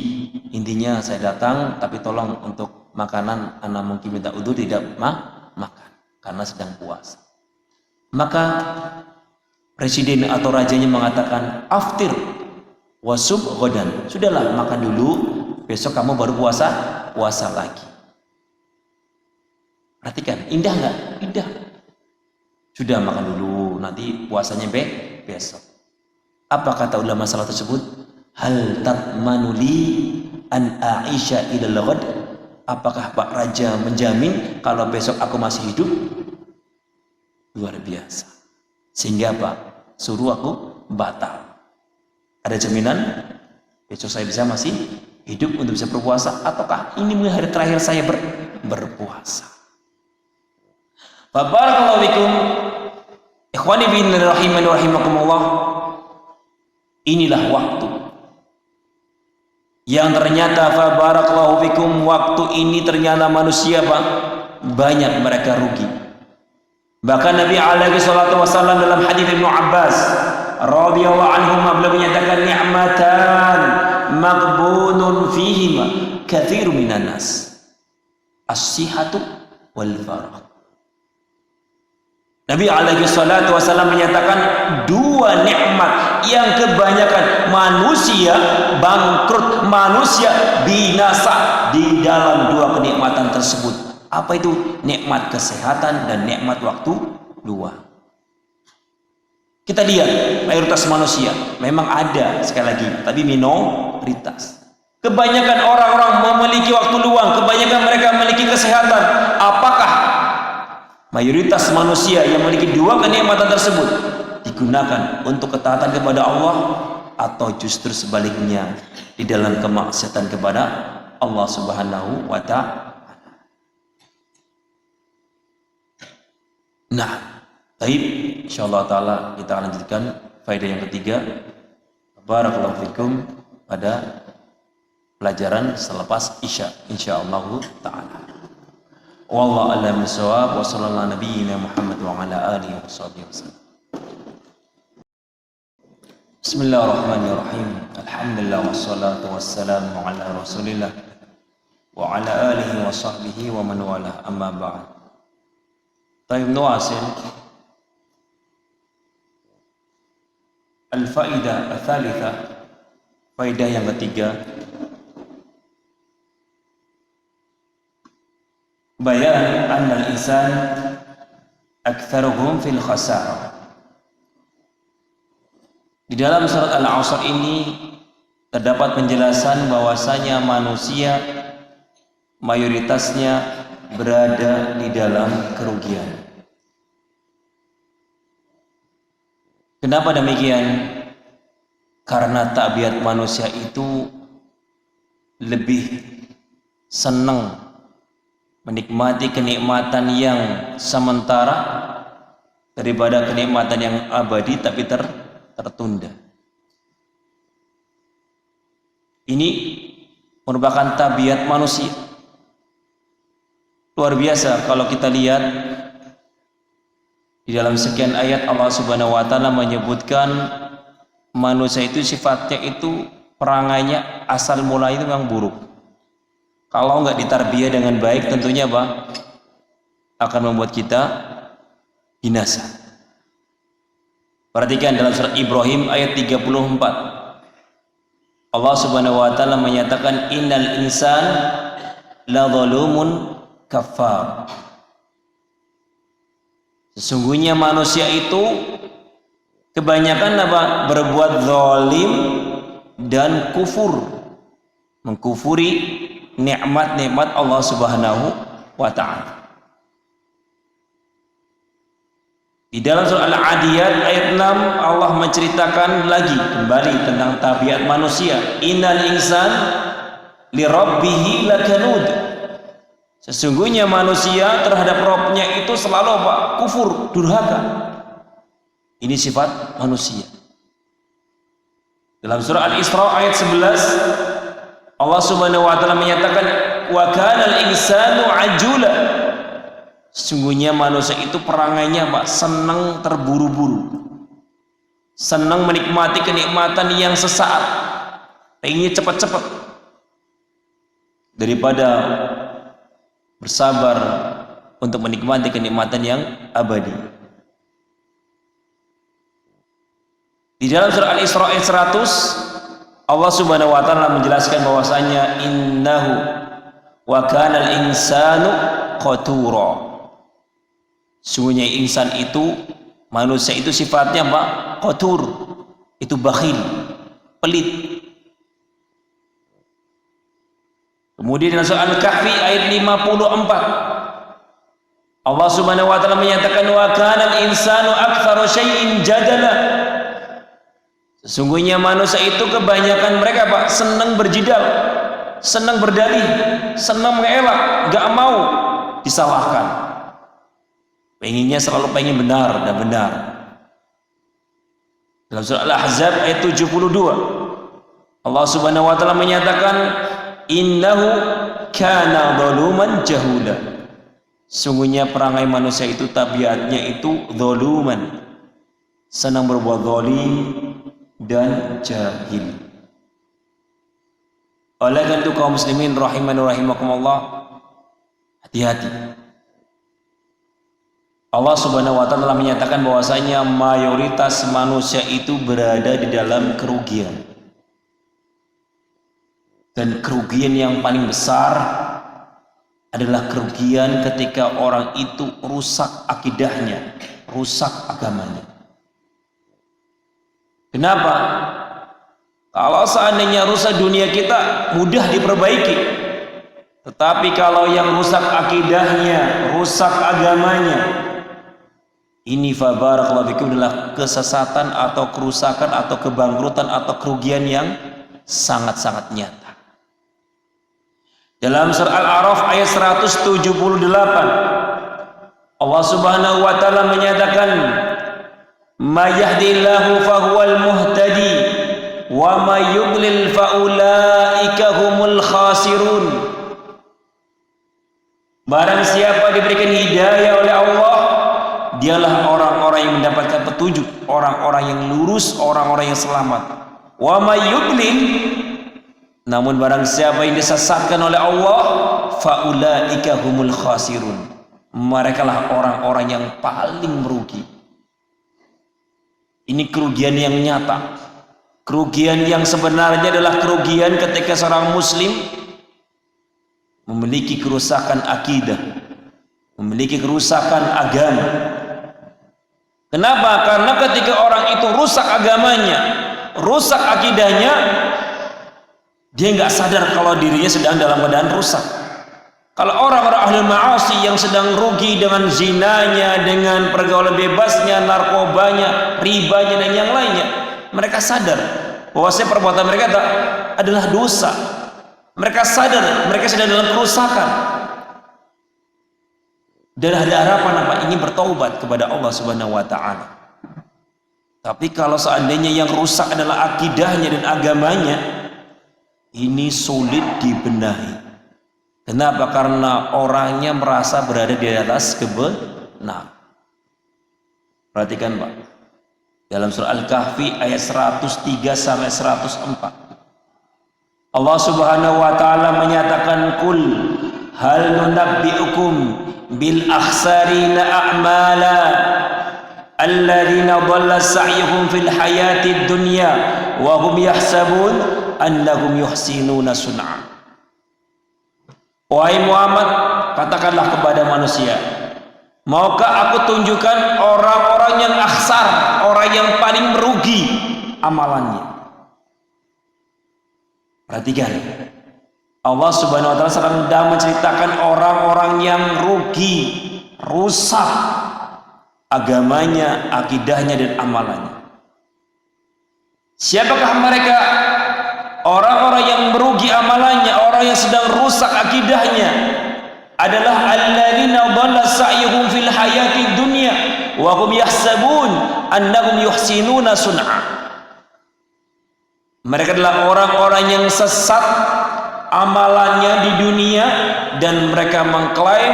intinya saya datang, tapi tolong untuk makanan ana mungkin minta udzur tidak makan karena sedang puasa. Maka presiden atau rajanya mengatakan, aftir wasub ghadan. Sudahlah, makan dulu, besok kamu baru puasa lagi. Perhatikan, indah nggak? Indah. Sudah, makan dulu, nanti puasanya besok. Apa kata ulama salaf tersebut? Hal tatmanuli an a'isha ilal ghad. Apakah Pak Raja menjamin kalau besok aku masih hidup? Luar biasa. Sehingga suruh aku batal. Ada jaminan besok saya bisa masih hidup untuk bisa berpuasa, ataukah ini hari terakhir saya berpuasa? Barakallahu fikum. Ikhwani fillah rahimani wa rahimakumullah. Inilah waktu yang ternyata barakallahu fikum, waktu ini ternyata manusia banyak mereka rugi. Bahkan Nabi alaihi salatu wasallam dalam hadis Ibnu Abbas radhiyallahu anhum beliau menyatakan ni'matan maghbunun fihima katsirun minan nas as-sihhatu wal farah. Nabi alaihi salatu wasallam menyatakan dua nikmat yang kebanyakan manusia bangkrut, manusia binasa di dalam dua kenikmatan tersebut. Apa itu? Nikmat kesehatan dan nikmat waktu luang. Kita lihat mayoritas manusia memang ada, sekali lagi, tapi minoritas. Kebanyakan orang-orang memiliki waktu luang, kebanyakan mereka memiliki kesehatan. Apakah mayoritas manusia yang memiliki dua kenikmatan tersebut digunakan untuk ketaatan kepada Allah, atau justru sebaliknya di dalam kemaksiatan kepada Allah Subhanahu wa ta'ala? Nah, baik, insyaallah taala kita akan lanjutkan faedah yang ketiga. Barakallahu fikum pada pelajaran selepas Isya insyaallah taala. Wallahu a'lam bishawab wa sallallahu nabiyyina Muhammad wa ala alihi wasallam. Bismillahirrahmanirrahim. Alhamdulillah wassalatu wassalamu ala Rasulillah wa ala alihi wa sahbihi wa man wala, amma ba'd. Tayyib, nuwasil al-faidah ats-tsalitsah, faedah yang ketiga, bayan anna al-insan aktsaruhum fil khasarah. Di dalam surat Al-Asr ini terdapat penjelasan bahwasanya manusia mayoritasnya berada di dalam kerugian. Kenapa demikian? Karena tabiat manusia itu lebih senang menikmati kenikmatan yang sementara daripada kenikmatan yang abadi tapi tertunda. Ini merupakan tabiat manusia. Luar biasa kalau kita lihat di dalam sekian ayat Allah Subhanahu wa taala menyebutkan manusia itu sifatnya itu, perangainya asal mula itu memang buruk. Kalau nggak ditarbiyah dengan baik, tentunya apa? Akan membuat kita binasa. Perhatikan dalam surat Ibrahim ayat 34. Allah Subhanahu wa taala menyatakan innal insan la zalumun kafar. Sesungguhnya manusia itu kebanyakan apa? Berbuat zalim dan kufur, mengkufuri nikmat-nikmat Allah Subhanahu wa ta'ala. Di dalam surah Al-Adiyat ayat 6 Allah menceritakan lagi kembali tentang tabiat manusia. Innal insan li rabbihi lakanud. Sesungguhnya manusia terhadap Rabb-nya itu selalu apa? Kufur, durhaka. Ini sifat manusia. Dalam surah Al-Isra ayat 11 Allah Subhanahu wa taala menyatakan wa kanal insanu ajula. Sesungguhnya manusia itu perangainya Pak, senang terburu-buru. Senang menikmati kenikmatan yang sesaat. Pengennya cepat-cepat. Daripada bersabar untuk menikmati kenikmatan yang abadi. Di dalam surah Al-Isra ayat 100 Allah Subhanahu wa taala menjelaskan bahwasanya innahu wa kanal insanu qatura. Sungguhnya insan itu, manusia itu sifatnya apa? Qatur. Itu bakhil, pelit. Kemudian dalam surah Al-Kahfi ayat 54 Allah Subhanahu wa taala menyatakan wa kanal insanu aktsaru syai'in jadala. Sesungguhnya manusia itu kebanyakan mereka Pak senang berjidal, senang berdalih, senang mengelak, gak mau disalahkan. Pengennya selalu pengen benar dan benar. Dalam surah Al-Ahzab ayat 72 Allah Subhanahu wa taala menyatakan innahu kana zaluman jahula. Sungguhnya perangai manusia itu tabiatnya itu zaluman, senang berbuat zalim dan jahil. Oleh karena itu kaum muslimin rahimani rahimakumullah, hati-hati. Allah Subhanahu wa taala telah menyatakan bahwasanya mayoritas manusia itu berada di dalam kerugian. Dan kerugian yang paling besar adalah kerugian ketika orang itu rusak akidahnya, rusak agamanya. Kenapa? Kalau seandainya rusak dunia kita mudah diperbaiki. Tetapi kalau yang rusak akidahnya, rusak agamanya, ini fa barakallahu fikum adalah kesesatan atau kerusakan atau kebangkrutan atau kerugian yang sangat-sangat nyata. Dalam surah Al-A'raf ayat 178 Allah Subhanahu wa taala menyatakan, "May yahdihillahu fahuwal muhtadi wa may yudlil faulaika humul khasirun." Barang siapa diberikan hidayah oleh Allah, dialah orang-orang yang mendapatkan petunjuk, orang-orang yang lurus, orang-orang yang selamat. Wa may yudlil, namun barang siapa yang disesatkan oleh Allah, faulaika humul khasirun, merekalah orang-orang yang paling merugi. Ini kerugian yang nyata. Kerugian yang sebenarnya adalah kerugian ketika seorang muslim memiliki kerusakan akidah, memiliki kerusakan agama. Kenapa? Karena ketika orang itu rusak agamanya, rusak akidahnya, dia nggak sadar kalau dirinya sedang dalam keadaan rusak. Kalau orang-orang ahli ma'asi yang sedang rugi dengan zinanya, dengan pergaulan bebasnya, narkobanya, ribanya dan yang lainnya, mereka sadar bahwasanya perbuatan mereka adalah dosa. Mereka sadar mereka sedang dalam kerusakan. Dan ada harapan apa? Ingin bertaubat kepada Allah Subhanahu wa taala. Tapi kalau seandainya yang rusak adalah akidahnya dan agamanya, ini sulit dibenahi. Kenapa? Karena orangnya merasa berada di atas kebenaran. Perhatikan Pak, dalam surah Al-Kahfi ayat 103 sampai 104 Allah Subhanahu wa taala menyatakan, "Qul hal nunabbi'ukum bil akhsarina a'mala alladzina dhalla sa'yuhum fil hayatid dunya wa hum yahsabun annahum yuhsinuna sun'a." Wahai Muhammad, katakanlah kepada manusia, maukah aku tunjukkan orang-orang yang akhsar, orang yang paling merugi amalannya? Perhatikan, Allah Subhanahu wa taala sedang menceritakan orang-orang yang rugi, rusak agamanya, akidahnya dan amalannya. Siapakah mereka? Orang-orang yang merugi amalannya, orang yang sedang rusak akidahnya adalah alladzina dhalla sa'yuhum fil hayatid dunya wa hum yahsabun annahum yuhsinuna sun'a. Mereka adalah orang-orang yang sesat amalannya di dunia dan mereka mengklaim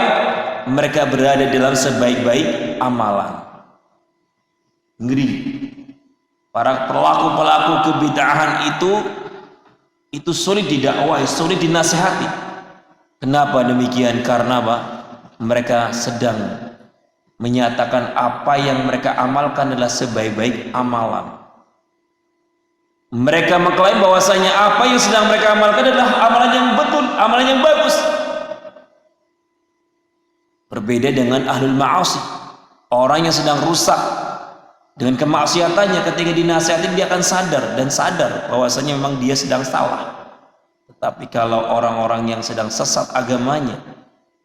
mereka berada dalam sebaik-baik amalan. Ngeri. Para pelaku-pelaku kebid'ahan itu sulit didakwai, sulit dinasihati. Kenapa demikian? Karena apa? Mereka sedang menyatakan apa yang mereka amalkan adalah sebaik-baik amalan. Mereka mengklaim bahwasanya apa yang sedang mereka amalkan adalah amalan yang betul, amalan yang bagus. Berbeda dengan ahlul ma'asi, orang yang sedang rusak dengan kemaksiatannya, ketika dinasihati dia akan sadar bahwasanya memang dia sedang salah. Tetapi kalau orang-orang yang sedang sesat agamanya,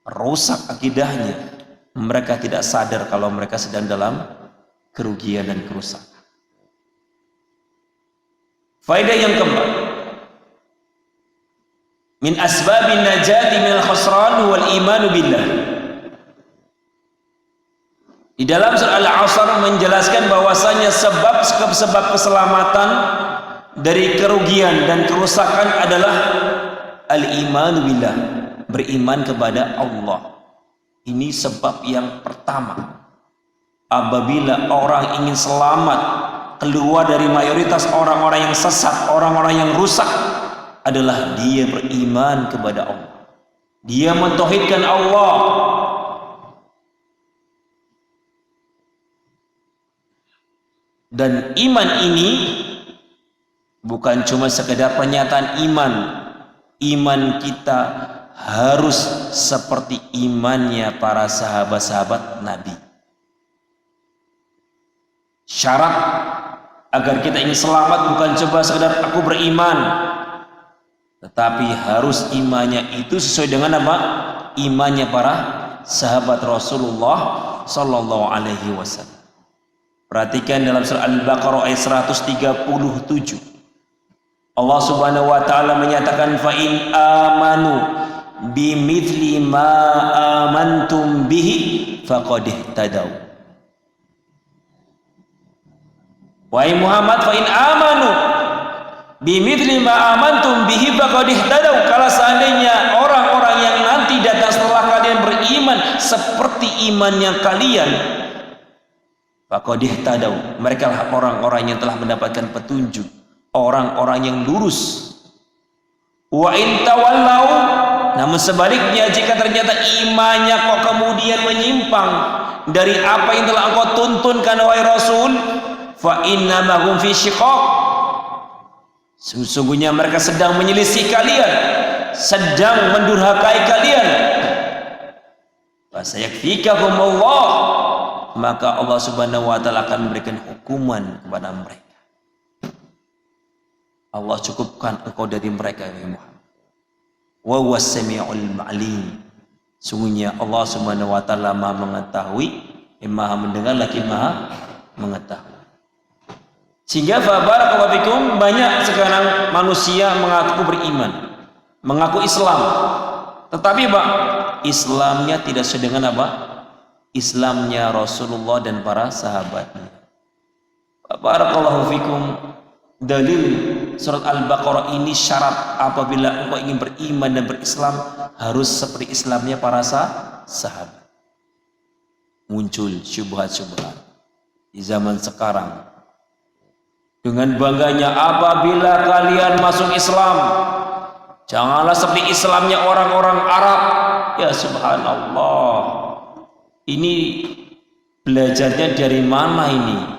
rusak akidahnya, mereka tidak sadar kalau mereka sedang dalam kerugian dan kerusakan. Faedah yang keempat, min asbabin najati minal khusran wal imanu billah. Di dalam surah Al-Asr menjelaskan bahwasanya sebab keselamatan dari kerugian dan kerusakan adalah al-imanu billah, beriman kepada Allah. Ini sebab yang pertama. Apabila orang ingin selamat keluar dari mayoritas orang-orang yang sesat, orang-orang yang rusak, adalah dia beriman kepada Allah. Dia mentauhidkan Allah. Dan iman ini bukan cuma sekedar pernyataan iman. Iman kita harus seperti imannya para sahabat-sahabat Nabi. Syarat agar kita ingin selamat bukan coba sekedar aku beriman, tetapi harus imannya itu sesuai dengan apa? Imannya para sahabat Rasulullah sallallahu alaihi wasallam. Perhatikan dalam surah Al-Baqarah ayat 137. Allah Subhanahu wa taala menyatakan fa in amanu bimithli ma amantum bihi faqad ihtadaw. Wahai Muhammad, fa in amanu bimithli ma amantum bihi faqad ihtadaw. Kalau seandainya orang-orang yang nanti datang setelah kalian beriman seperti imannya kalian, faqad ihtadaw, mereka lah orang-orang yang telah mendapatkan petunjuk, orang-orang yang lurus. Wa in tawallau, namun sebaliknya jika ternyata imannya kok kemudian menyimpang dari apa yang telah engkau tuntunkan wahai Rasul, fa innama hum fi syiqaq, sesungguhnya mereka sedang menyelisih kalian, sedang mendurhakai kalian. Fa sayakfikahumullah, maka Allah Subhanahu wa taala akan memberikan hukuman kepada mereka. Allah cukupkan engkau dari mereka ya Muhammad. Wa huwas samiul alim. Sungguhnya Allah Subhanahu wa taala Maha mengetahui, Maha mendengar lagi Maha mengetahui. Sehingga fa barakallahu fikum, banyak sekarang manusia mengaku beriman, mengaku Islam, tetapi Pak, Islamnya tidak sesuai dengan apa? Islamnya Rasulullah dan para sahabatnya. Barakallahu fikum. Dalil surat Al-Baqarah ini syarat apabila engkau ingin beriman dan berislam harus seperti Islamnya para sahabat. Muncul syubhat-syubhat di zaman sekarang. Dengan bangganya apabila kalian masuk Islam, janganlah seperti Islamnya orang-orang Arab. Ya subhanallah. Ini belajarnya dari mana ini?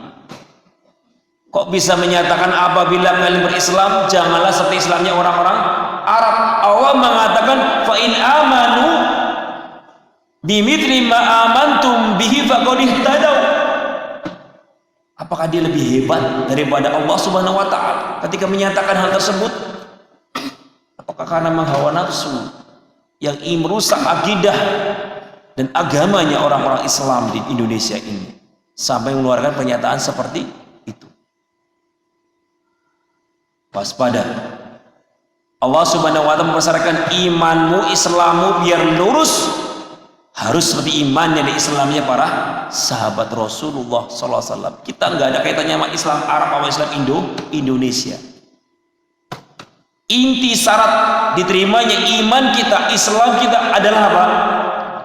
Kok bisa menyatakan apabila kalian berislam janganlah seperti Islamnya orang-orang Arab? Allah mengatakan fa in amanu bimithli ma amantum bihi faqad ihtadaw. Apakah dia lebih hebat daripada Allah Subhanahu wa taala ketika menyatakan hal tersebut? Apakah karena menghawa nafsu yang ingin merusak akidah dan agamanya orang-orang Islam di Indonesia ini sampai mengeluarkan pernyataan seperti itu? Waspada. Allah Subhanahu wa taala mempersyaratkan imanmu, Islammu biar lurus harus seperti imannya dan Islamnya para sahabat Rasulullah sallallahu alaihi wasallam. Kita nggak ada kaitannya sama Islam Arab atau Islam Indonesia. Inti syarat diterimanya iman kita, Islam kita adalah apa?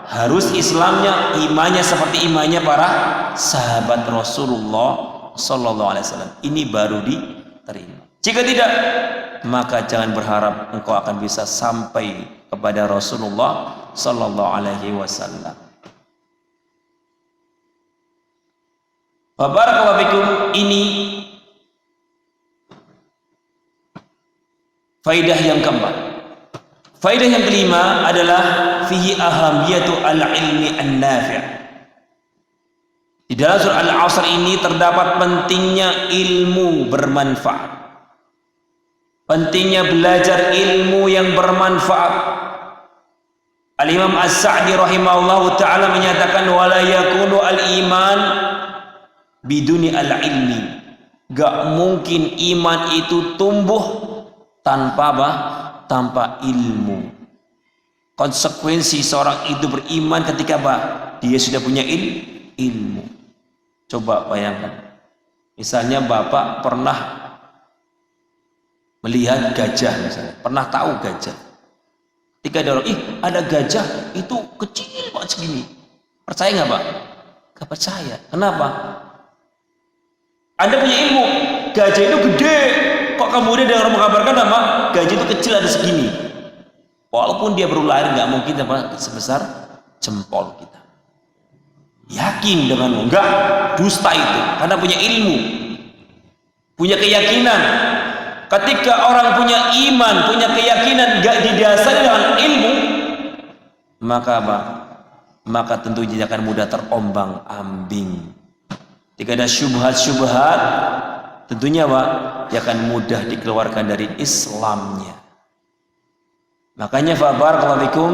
Harus Islamnya, imannya seperti imannya para sahabat Rasulullah sallallahu alaihi wasallam. Ini baru diterima. Jika tidak, maka jangan berharap engkau akan bisa sampai kepada Rasulullah sallallahu alaihi wasallam. Barakallahu fikum, ini faidah yang keempat. Faidah yang kelima adalah fihi ahamiyatu al-ilmi an-nafi'. Di dalam surah Al-Asr ini terdapat pentingnya ilmu bermanfaat. Pentingnya belajar ilmu yang bermanfaat. Al-Imam As-Sa'di rahimahullahu ta'ala menyatakan wala yakunu al-iman biduni al-ilmi. Gak mungkin iman itu tumbuh tanpa apa? Tanpa ilmu. Konsekuensi seorang itu beriman ketika apa? Dia sudah punya ilmu. Coba bayangkan. Misalnya bapak pernah melihat gajah misalnya, pernah tahu gajah. Ketika ada orang, ada gajah itu kecil banget segini. Percaya nggak Pak? Gak percaya. Kenapa? Anda punya ilmu, gajah itu gede, kok kemudian dia orang mengabarkan nama gajah itu kecil ada segini. Walaupun dia baru lahir nggak mungkin apa sebesar jempol kita. Yakin dengan enggak, dusta itu karena punya ilmu, punya keyakinan. Ketika orang punya iman, punya keyakinan nggak didasari dengan ilmu, maka apa? Maka tentunya akan mudah terombang-ambing. Jika ada syubhat-syubhat, tentunya Pak, dia akan mudah dikeluarkan dari Islamnya. Makanya barakallahu fikum,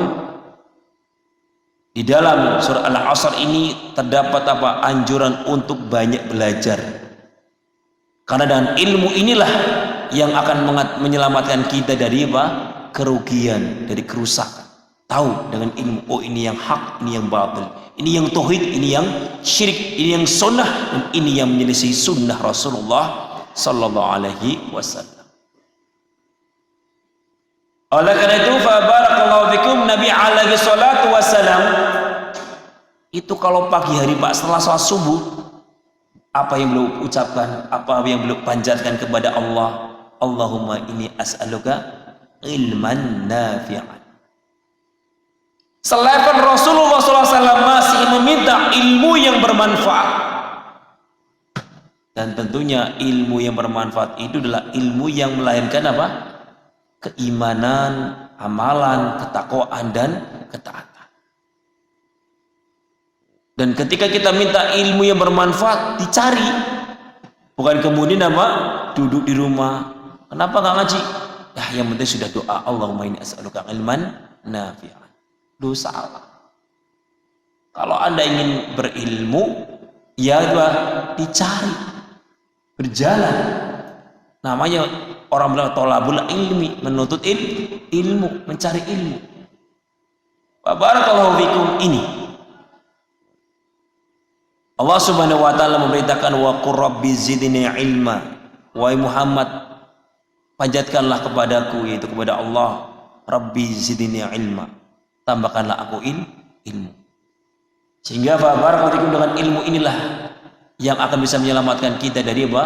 di dalam surah Al-Asr ini terdapat apa? Anjuran untuk banyak belajar. Karena dengan ilmu inilah yang akan menyelamatkan kita dari apa? Kerugian, dari kerusakan. Tahu dengan ilmu, oh ini yang hak, ini yang batil, ini yang tauhid, ini yang syirik, ini yang sunnah, dan ini yang menyelisih sunnah Rasulullah sallallahu alaihi wasallam. Oleh karena itu, fa barakallahu fikum, Nabi alaihi salatu wasallam itu kalau pagi hari Pak setelah sholat subuh, apa yang beliau ucapkan, apa yang beliau panjatkan kepada Allah, Allahumma inni as'aluka ilman nafi'an. Selain Rasulullah SAW masih meminta ilmu yang bermanfaat, dan tentunya ilmu yang bermanfaat itu adalah ilmu yang melahirkan apa? Keimanan, amalan, ketakwaan, dan ketaatan. Dan ketika kita minta ilmu yang bermanfaat, dicari, bukan kemudian apa? Duduk di rumah, kenapa nggak ngaji? Ya yang penting sudah doa, Allahumma inni as'aluka ilman nafi'an. Dosa Allah. Kalau Anda ingin berilmu, ya dicari, berjalan. Namanya orang bilang tolabul ilmi, menuntut ilmu, mencari ilmu. Barakallahu fikum, ini Allah Subhanahu wa taala memberitakan wa qur rabbi zidni ilma. Wahai Muhammad, panjatkanlah kepadaku, yaitu kepada Allah, Rabbi zidni ilma. Tambahkanlah aku ilmu. Sehingga barakallahu dengan ilmu inilah yang akan bisa menyelamatkan kita dari apa?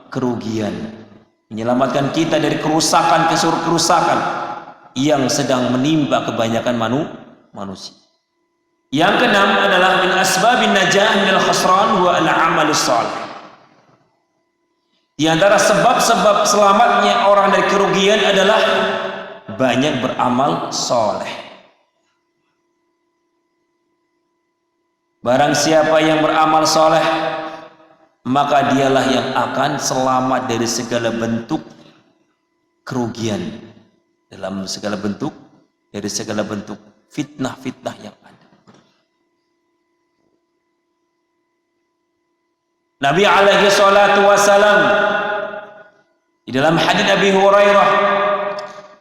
Kerugian. Menyelamatkan kita dari kerusakan yang sedang menimpa kebanyakan manusia. Yang keenam adalah min asbabin najah minal khusran wa al-amalus salih. Di antara sebab-sebab selamatnya orang dari kerugian adalah banyak beramal soleh. Barang siapa yang beramal soleh, maka dialah yang akan selamat dari segala bentuk kerugian, dari segala bentuk fitnah-fitnah yang ada. Nabi alaihi salatu wasalam di dalam hadits Abi Hurairah,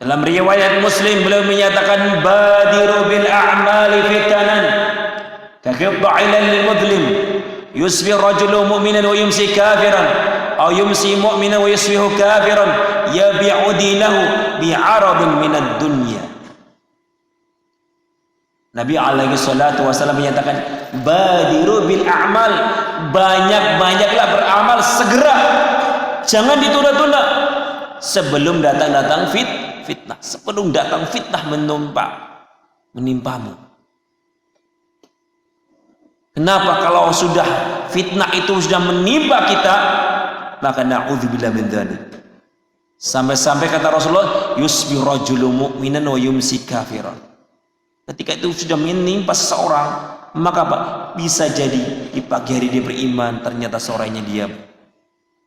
dalam riwayat Muslim, beliau menyatakan badiru bil a'mali fitanan كقطع للمظلم يصبح الرجل مؤمنا ويمسي كافرا أو يمسي مؤمنا ويصبح كافرا يبيع دينه بعرض من الدنيا. Nabi alaihi salatu wasallam menyatakan badiru bil a'mal, banyak-banyaklah beramal segera, jangan ditunda-tunda sebelum datang fitnah, sebelum datang fitnah menimpamu. Kenapa? Kalau sudah fitnah itu sudah menimpa kita, maka na'udzubillah min dzalik. Sampai-sampai kata Rasulullah, yusbi rajulu mu'minan wa yumsi kafiran. Ketika itu sudah menimpa seseorang, maka apa? Bisa jadi di pagi hari dia beriman, ternyata sorenya dia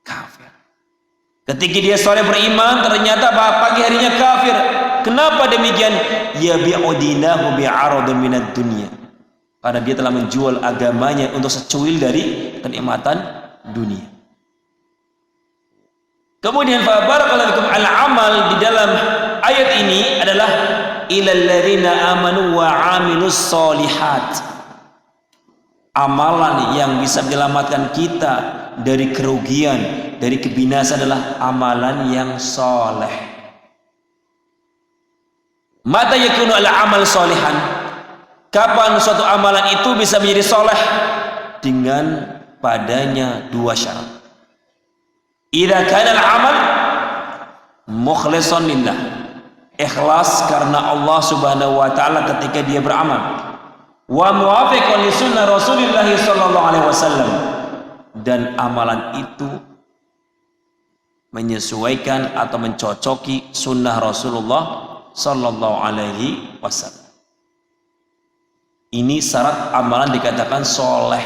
kafir. Ketika dia sore beriman, ternyata pagi harinya kafir. Kenapa demikian? Ya bi'udinahu bi'aradun minad dunya. Karena dia telah menjual agamanya untuk secuil dari kenikmatan dunia. Kemudian barakallahu fikum, al-amal di dalam ayat ini adalah ilal ladzina amanu wa 'amilus sholihat. Amalan yang bisa menyelamatkan kita dari kerugian, dari kebinasaan adalah amalan yang soleh. Mata yakunu al-amal sholihan. Kapan suatu amalan itu bisa menjadi soleh? dengan padanya dua syarat. Idza kana al-amal mukhlishan lillah, ikhlas karena Allah Subhanahu wa taala ketika dia beramal, wa muwafiqan li sunnah Rasulillah sallallahu alaihi wasallam, dan amalan itu menyesuaikan atau mencocoki sunnah Rasulullah sallallahu alaihi wasallam. Ini syarat amalan dikatakan soleh.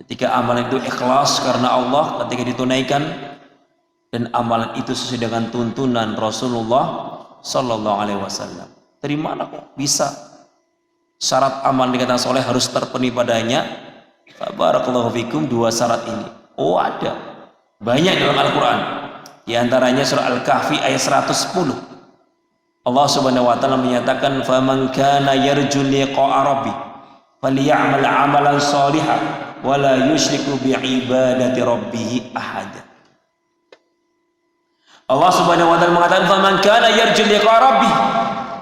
Ketika amalan itu ikhlas karena Allah ketika ditunaikan, dan amalan itu sesuai dengan tuntunan Rasulullah sallallahu alaihi wasallam. Dari mana kok bisa syarat amalan dikatakan soleh harus terpenuhi padanya? Barakallahu fikum, dua syarat ini. Oh, ada banyak dalam Al-Quran. Di antaranya surah Al-Kahfi ayat 110. Allah Subhanahu wa taala menyatakan, "Faman kana yarju liqa'a rabbih falyamal 'amalan shalihan wa la yusyriku bi'ibadati rabbih ahada." Allah Subhanahu wa taala mengatakan, "Faman kana yarju liqa'a rabbih",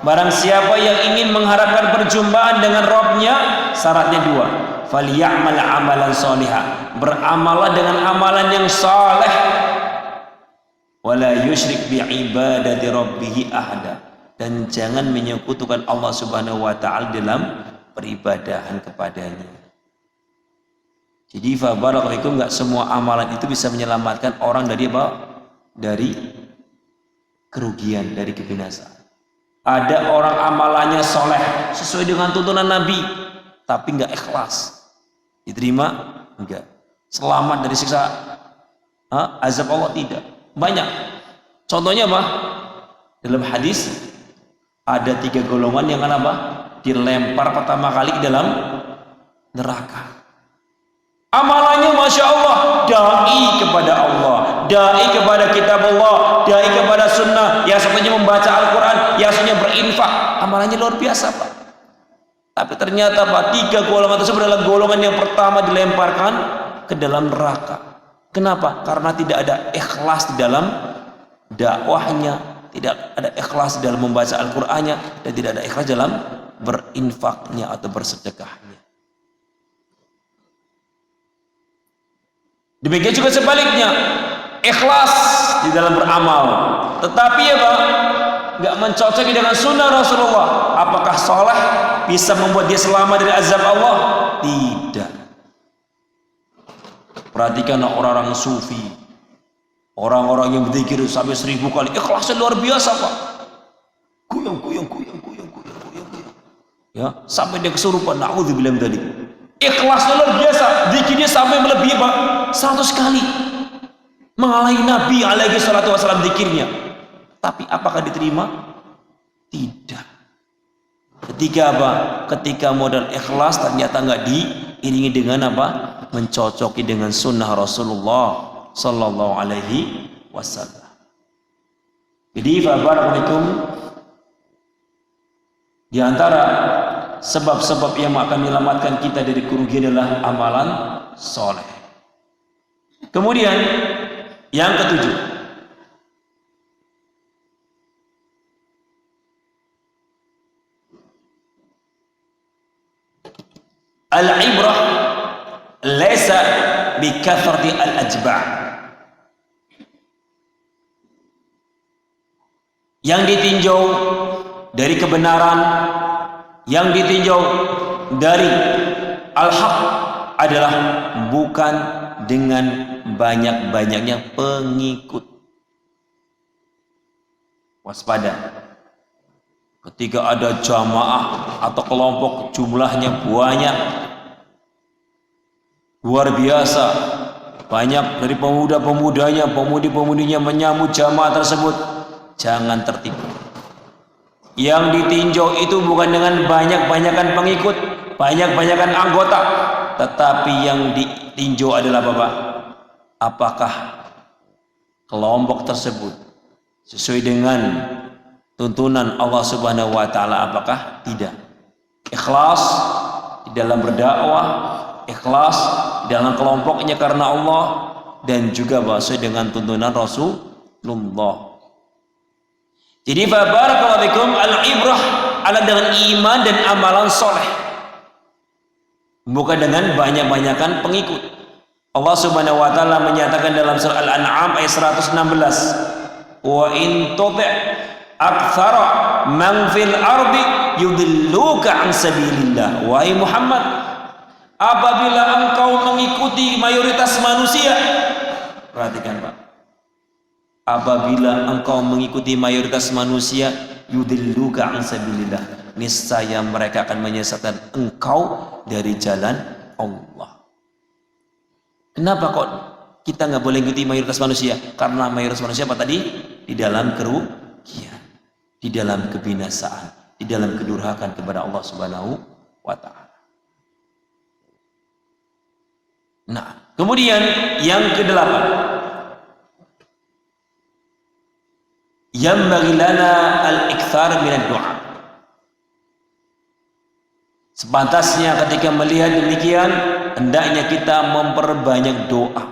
barang siapa yang ingin mengharapkan perjumpaan dengan Rabbnya, syaratnya dua. Falyamal 'amalan shalihan, beramallah dengan amalan yang saleh, wala yusyrik bi'ibadati rabbih ahada, dan jangan menyekutukan Allah Subhanahu wa taala dalam peribadahan kepadanya. Jadi fa barakallahu, enggak semua amalan itu bisa menyelamatkan orang dari apa? Dari kerugian, dari kebinasaan. Ada orang amalannya soleh sesuai dengan tuntunan Nabi, tapi enggak ikhlas, diterima enggak? Selamat dari siksa azab Allah? Tidak. Banyak. Contohnya apa? Dalam hadis ada 3 golongan yang apa? Dilempar pertama kali ke dalam neraka. Amalannya Masya Allah, dai kepada Allah, dai kepada kitab Allah, dai kepada sunnah, yang satunya membaca Al-Quran, yang satunya berinfak. Amalannya luar biasa, Pak. Tapi ternyata Pak, 3 golongan tersebut adalah golongan yang pertama dilemparkan ke dalam neraka. Kenapa? Karena tidak ada ikhlas di dalam dakwahnya, tidak ada ikhlas dalam membaca Al-Qur'annya, dan tidak ada ikhlas dalam berinfaknya atau bersedekahnya. Demikian juga sebaliknya, ikhlas di dalam beramal, tetapi ya Pak, nggak mencocoki dengan sunnah Rasulullah. Apakah soleh bisa membuat dia selamat dari azab Allah? Tidak. Perhatikan orang-orang sufi, orang-orang yang berzikir sampai 1000 kali, ikhlasnya luar biasa Pak. Kuyang. Ya, sampai dia kesurupan. Na'udzubillah min dzalik. Ikhlasnya luar biasa, zikirnya sampai melebihi Pak 100 kali, mengalahi Nabi alaihi salatu wasallam zikirnya. Tapi apakah diterima? Tidak. Ketika apa? Ketika modal ikhlas ternyata nggak diiringi dengan apa? Mencocoki dengan sunnah Rasulullah sallallahu alaihi wasallam. Jadi barakallahu, di antara sebab-sebab yang akan menyelamatkan kita dari kerugian adalah amalan soleh. Kemudian yang ketujuh, al-ibrah laisa bikathrati al-ajba'. Yang ditinjau dari kebenaran, yang ditinjau dari al-haq adalah bukan dengan banyak-banyaknya pengikut. Waspada. Ketika ada jamaah atau kelompok jumlahnya banyak, luar biasa, banyak dari pemuda-pemudanya, pemudi-pemudinya menyambut jamaah tersebut, jangan tertipu. Yang ditinjau itu bukan dengan banyak-banyakan pengikut, banyak-banyakan anggota, tetapi yang ditinjau adalah Bapak, apakah kelompok tersebut sesuai dengan tuntunan Allah Subhanahu wa taala, apakah tidak. Ikhlas di dalam berdakwah, ikhlas di dalam kelompoknya karena Allah, dan juga sesuai dengan tuntunan Rasulullah. Jadi barakallahu fikum, al-ibrah adalah dengan iman dan amalan soleh, bukan dengan banyak-banyakan pengikut. Allah Subhanahu wa taala menyatakan dalam surah Al-An'am ayat 116, wa in tuti' aktsara man fil ardi yudilluka an sabilillah. Wahai Muhammad, apabila engkau mengikuti mayoritas manusia, perhatikan Pak, apabila engkau mengikuti mayoritas manusia, yudilluka an sabilillah, niscaya mereka akan menyesatkan engkau dari jalan Allah. Kenapa kok kita nggak boleh mengikuti mayoritas manusia? Karena mayoritas manusia apa tadi? Di dalam kerugian, di dalam kebinasaan, di dalam kedurhakaan kepada Allah Subhanahu wa taala. Nah, kemudian yang ke-8, yambaghi lana al-iktsar minad du'a. Sepantasnya ketika melihat demikian, hendaknya kita memperbanyak doa.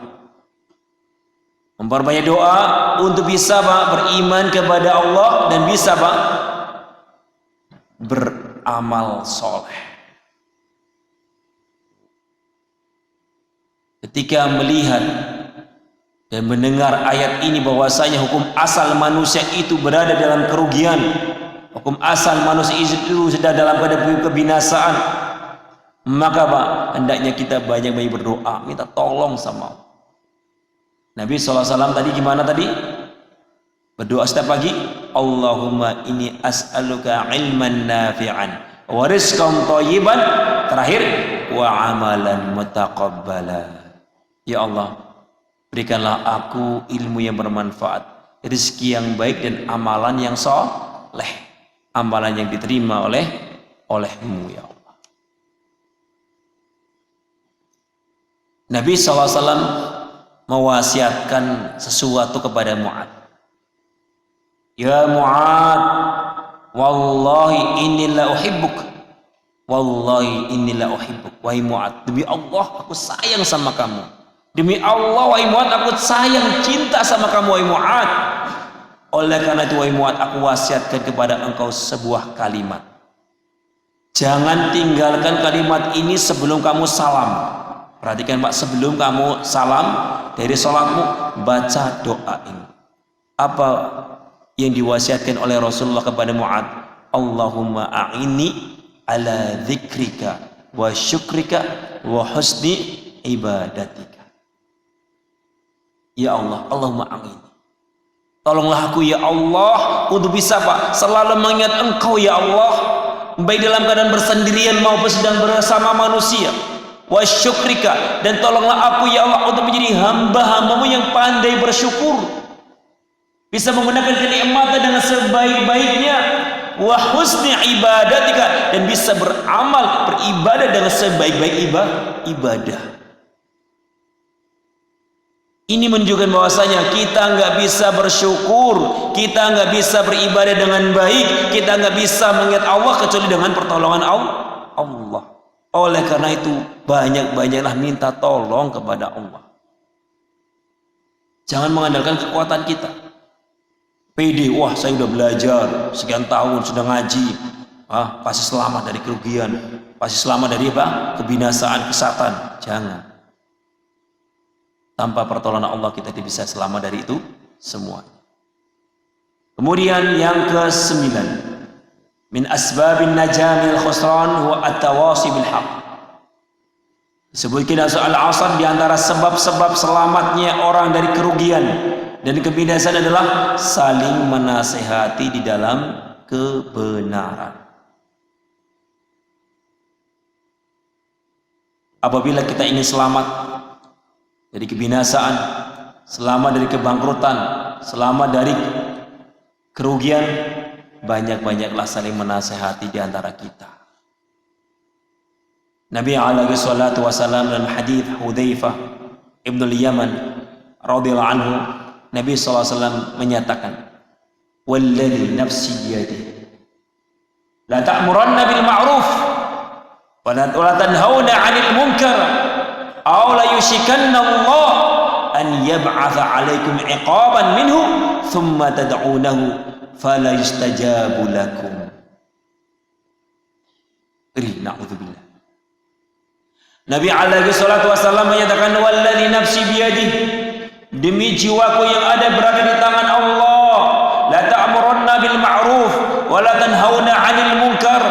Memperbanyak doa untuk bisa Pak beriman kepada Allah dan bisa Pak beramal soleh. Ketika melihat dan mendengar ayat ini bahwasanya hukum asal manusia itu berada dalam kerugian, hukum asal manusia itu sudah dalam keadaan kebinasaan, maka Pak hendaknya kita banyak-banyak berdoa, minta tolong sama Allah. Nabi SAW tadi gimana tadi? Berdoa setiap pagi, Allahumma inni as'aluka ilman nafi'an wa rizqan thayyiban, terakhir wa amalan mutaqabbala. Ya Allah, berikanlah aku ilmu yang bermanfaat, rezeki yang baik dan amalan yang soleh, amalan yang diterima olehmu ya Allah. Nabi SAW mewasiatkan sesuatu kepada Mu'ad. Ya Mu'ad, wallahi inni la uhibbuk, wallahi inni la uhibbuk. Wahai Mu'ad, demi Allah aku sayang sama kamu. Demi Allah wahai Mu'ad, aku sayang cinta sama kamu wahai Mu'ad. Oleh karena itu wahai Mu'ad, aku wasiatkan kepada engkau sebuah kalimat. Jangan tinggalkan kalimat ini sebelum kamu salam. Perhatikan Pak, sebelum kamu salam dari sholatmu, baca doa ini. Apa yang diwasiatkan oleh Rasulullah kepada Mu'ad? Allahumma a'inni ala dzikrika wa syukrika wa husni ibadatika. Ya Allah, Allahumma a'inni, tolonglah aku ya Allah untuk bisa Pak selalu mengingat Engkau ya Allah, baik dalam keadaan bersendirian maupun sedang bersama manusia. Wa syukrika, dan tolonglah aku ya Allah untuk menjadi hamba-hambamu yang pandai bersyukur, bisa menggunakan kenikmatan dengan sebaik-baiknya. Wa husni ibadatika, dan bisa beramal beribadah dengan sebaik-baik ibadah. Ini menunjukkan bahwasanya kita nggak bisa bersyukur, kita nggak bisa beribadah dengan baik, kita nggak bisa mengingat Allah kecuali dengan pertolongan Allah. Oleh karena itu banyak-banyaklah minta tolong kepada Allah. Jangan mengandalkan kekuatan kita. Pede, wah saya udah belajar sekian tahun, sudah ngaji, pasti selamat dari kerugian, pasti selamat dari apa? Kebinasaan, kesatan. Jangan. Tanpa pertolongan Allah kita tidak bisa selamat dari itu semua. Kemudian yang ke-9, min asbabin najamil khusran huwa at-tawasi bil haq. Disebutkan dalam Al-Asr, di antara sebab-sebab selamatnya orang dari kerugian dan kebinasaan adalah saling menasehati di dalam kebenaran. Apabila kita ingin selamat dari kebinasaan, selamat dari kebangkrutan, selamat dari kerugian, banyak-banyaklah saling menasehati di antara kita. Nabi alaihi salatu wasallam dalam hadis Hudzaifah ibn al-Yaman radhiyallahu anhu, Nabi sallallahu alaihi wasallam menyatakan, "Walladzi nafsi biyadihi la ta'muranna bil ma'ruf wa la tanhauna 'anil munkar aw la yushikanna Allah an yab'atha 'alaikum 'iqaban minhu thumma tad'unahu fala yustajabu lakum." Na'udzubillah. Nabi alaihi salatu wasallam menyatakan, walladzi nafsi biyadihi, demi jiwaku yang ada berada di tangan Allah, la ta'murunna bil ma'ruf wa la tanhauna 'anil munkar,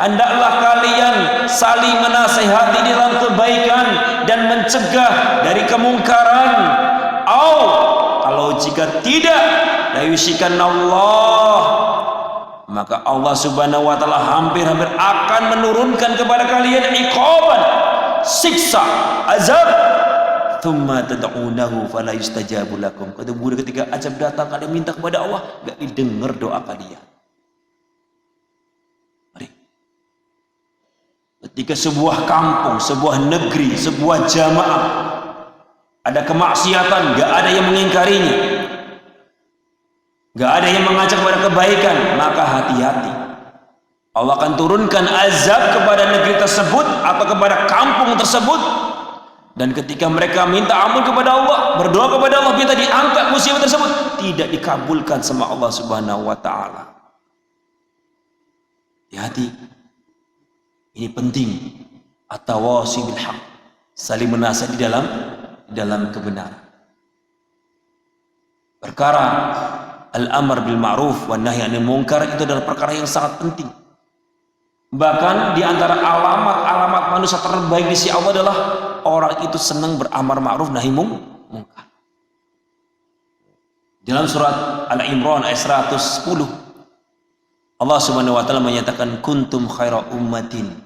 hendaklah kalian saling menasihati dalam kebaikan dan mencegah dari kemungkaran. Kalau jika tidak, la yusikanallah, maka Allah subhanahu wa ta'ala hampir-hampir akan menurunkan kepada kalian iqaban, siksa, azab, thumma tad'unahu fala yustajabu lakum. Kemudian ketika azab datang, kalian minta kepada Allah, enggak didengar doa kalian. Mari. Ketika sebuah kampung, sebuah negeri, sebuah jamaah ada kemaksiatan, enggak ada yang mengingkarinya, enggak ada yang mengajak kepada kebaikan, maka hati-hati. Allah akan turunkan azab kepada negeri tersebut atau kepada kampung tersebut. Dan ketika mereka minta ampun kepada Allah, berdoa kepada Allah, minta diangkat musibah tersebut, tidak dikabulkan sama Allah subhanahu wa ta'ala. Hati-hati. Ini penting. At-tawasi bil haq, saling menasihati di dalam kebenaran. Perkara al-amr bil ma'ruf wa nahi 'anil munkar itu adalah perkara yang sangat penting. Bahkan di antara alamat-alamat manusia terbaik di sisi Allah adalah orang itu senang beramar ma'ruf nahi munkar. Dalam surat Al-Imran ayat 110, Allah Subhanahu wa taala menyatakan, kuntum khaira ummatin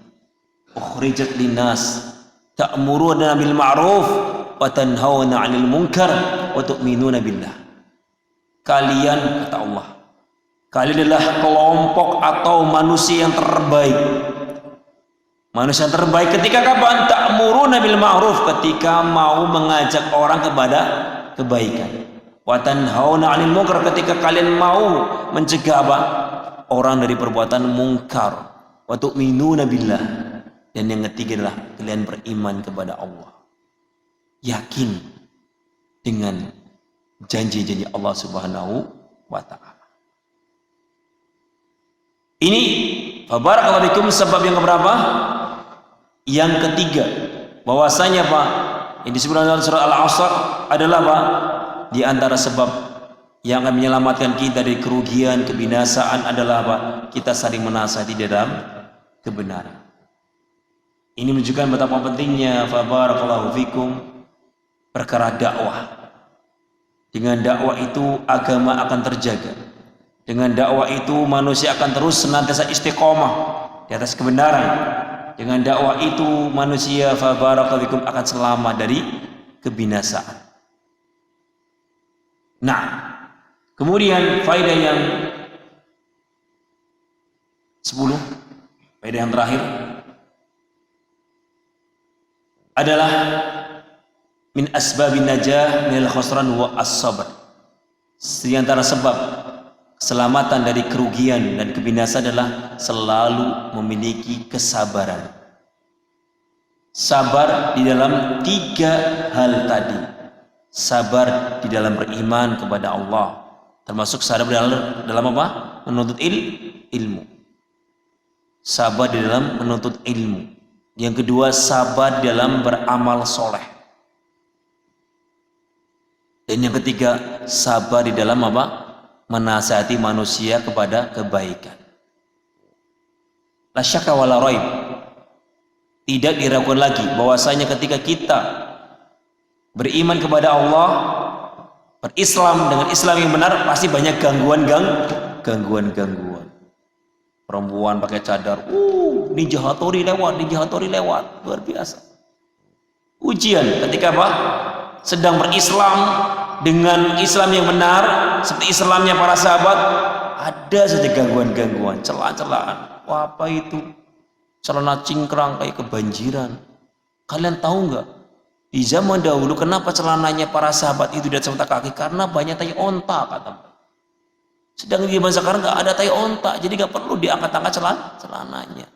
ukhrijat linnas ta'muruna bil ma'ruf wa tanhauna 'anil munkar wa tu'minuna billah. Kalian, kata Allah, kalian adalah kelompok atau manusia yang terbaik. Manusia yang terbaik ketika kapan? Ta'muruna bil ma'ruf, ketika mau mengajak orang kepada kebaikan. Wa tanhauna 'anil munkar, ketika kalian mau mencegah apa? Orang dari perbuatan mungkar. Wa tu'minuna billah, dan yang ketiga adalah kalian beriman kepada Allah. Yakin dengan janji-janji Allah Subhanahu wa ta'ala. Ini fabarakallahu bikum sebab yang keberapa? Yang ketiga, bahwasanya Pak, yang disebut dalam surah Al-Asr adalah Pak, di antara sebab yang akan menyelamatkan kita dari kerugian, kebinasaan adalah Pak, kita saling menasihati dalam kebenaran. Ini menunjukkan betapa pentingnya fabarakallahu fikum perkara dakwah. Dengan dakwah itu agama akan terjaga. Dengan dakwah itu manusia akan terus senantiasa istiqomah di atas kebenaran. Dengan dakwah itu manusia fabarakallahu fikum akan selamat dari kebinasaan. Nah, kemudian faedah yang 10, faedah yang terakhir adalah min asbabin najah minal khusran wa as-sabr. Di antara sebab keselamatan dari kerugian dan kebinasaan adalah selalu memiliki kesabaran. Sabar di dalam 3 hal tadi. Sabar di dalam beriman kepada Allah, termasuk sabar dalam apa? Menuntut ilmu. Sabar di dalam menuntut ilmu. Yang kedua, sabar di dalam beramal soleh. Dan yang ketiga, sabar di dalam apa? Menasihati manusia kepada kebaikan. La syakka wala raib. Tidak diragukan lagi bahwasanya ketika kita beriman kepada Allah, berislam dengan Islam yang benar, pasti banyak gangguan. Perempuan pakai cadar, Ninja Hattori lewat, luar biasa. Ujian ketika apa? Sedang berislam dengan Islam yang benar, seperti Islamnya para sahabat, ada saja gangguan, celaan. Wah, apa itu? Celana cingkrang kayak kebanjiran. Kalian tahu nggak? Di zaman dahulu kenapa celananya para sahabat itu di atas mata kaki? Karena banyak tai onta, kata. Sedang di zaman sekarang nggak ada tai onta, jadi nggak perlu diangkat-angkat celananya.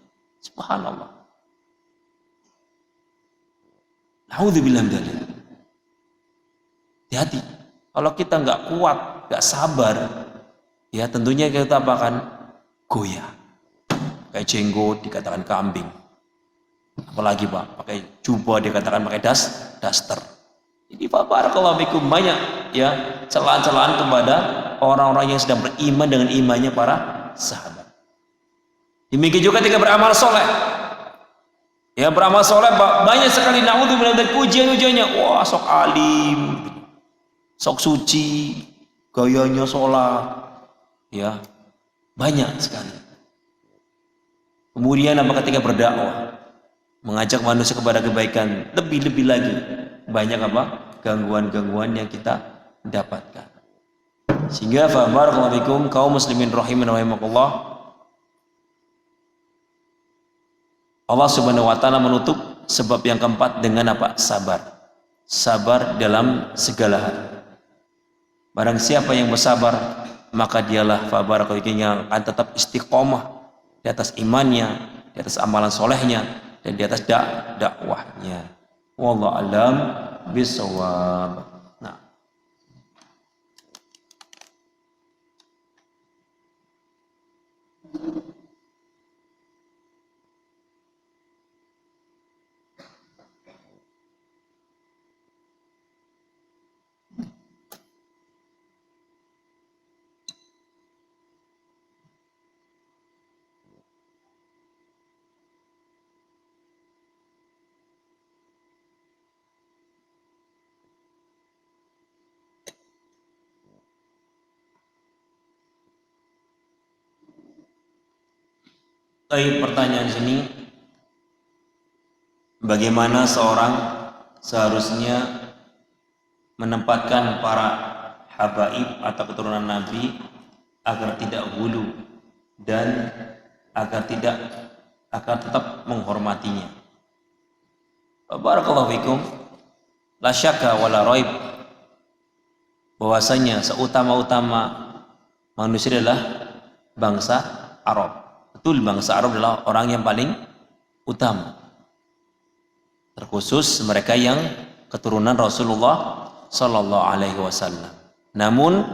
Subhanallah. Naudzubillah min dzalik. Hati-hati. Kalau kita nggak kuat, nggak sabar, ya tentunya kita akan goyah. Kayak jenggot dikatakan kambing. Apalagi Pak, pakai jubah, dikatakan pakai daster. Jadi barakallahu fikum, banyak ya celaan-celaan kepada orang-orang yang sedang beriman dengan imannya para sahabat. Demikian juga ketika beramal soleh. Ya, beramal soleh banyak sekali naudzubillah dari pujian-pujiannya. Wah, sok alim, sok suci, gayanya sholat. Ya, banyak sekali. Kemudian ketika berdakwah, mengajak manusia kepada kebaikan, lebih-lebih lagi banyak gangguan-gangguan yang kita dapatkan. Sehingga barakallahu fikum kaum muslimin rahimin rahimakumullah, Allah Subhanahu wa taala menutup sebab yang keempat dengan apa? Sabar. Sabar dalam segala hal. Barang siapa yang bersabar, maka dialah barakallahu fikum yang akan tetap istiqomah di atas imannya, di atas amalan solehnya, dan di atas dakwahnya. Wallahu a'lam bishawab. Nah, pertanyaan sini, bagaimana seorang seharusnya menempatkan para habaib atau keturunan Nabi agar tidak hulu dan agar tetap menghormatinya. Barakallahu fikum, la syakka wala raib, bahwasanya seutama-utama manusia adalah bangsa Arab. Betul, bangsa Arab adalah orang yang paling utama, terkhusus mereka yang keturunan Rasulullah Sallallahu Alaihi Wasallam. Namun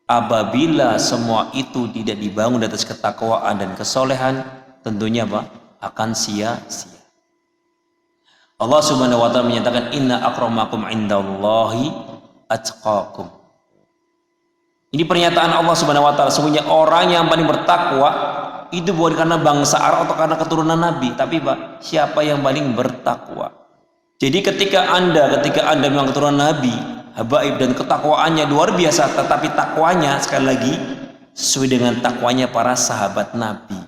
apabila semua itu tidak dibangun di atas ketakwaan dan kesolehan, tentunya akan sia-sia. Allah Subhanahu wa taala menyatakan, inna akramakum indallahi atqakum. Ini pernyataan Allah Subhanahu wa taala, sesungguhnya orang yang paling bertakwa itu bukan karena bangsa Arab atau karena keturunan Nabi, tapi siapa yang paling bertakwa. Jadi ketika anda memang keturunan Nabi, habaib, dan ketakwaannya luar biasa, tetapi takwanya sekali lagi sesuai dengan takwanya para sahabat Nabi,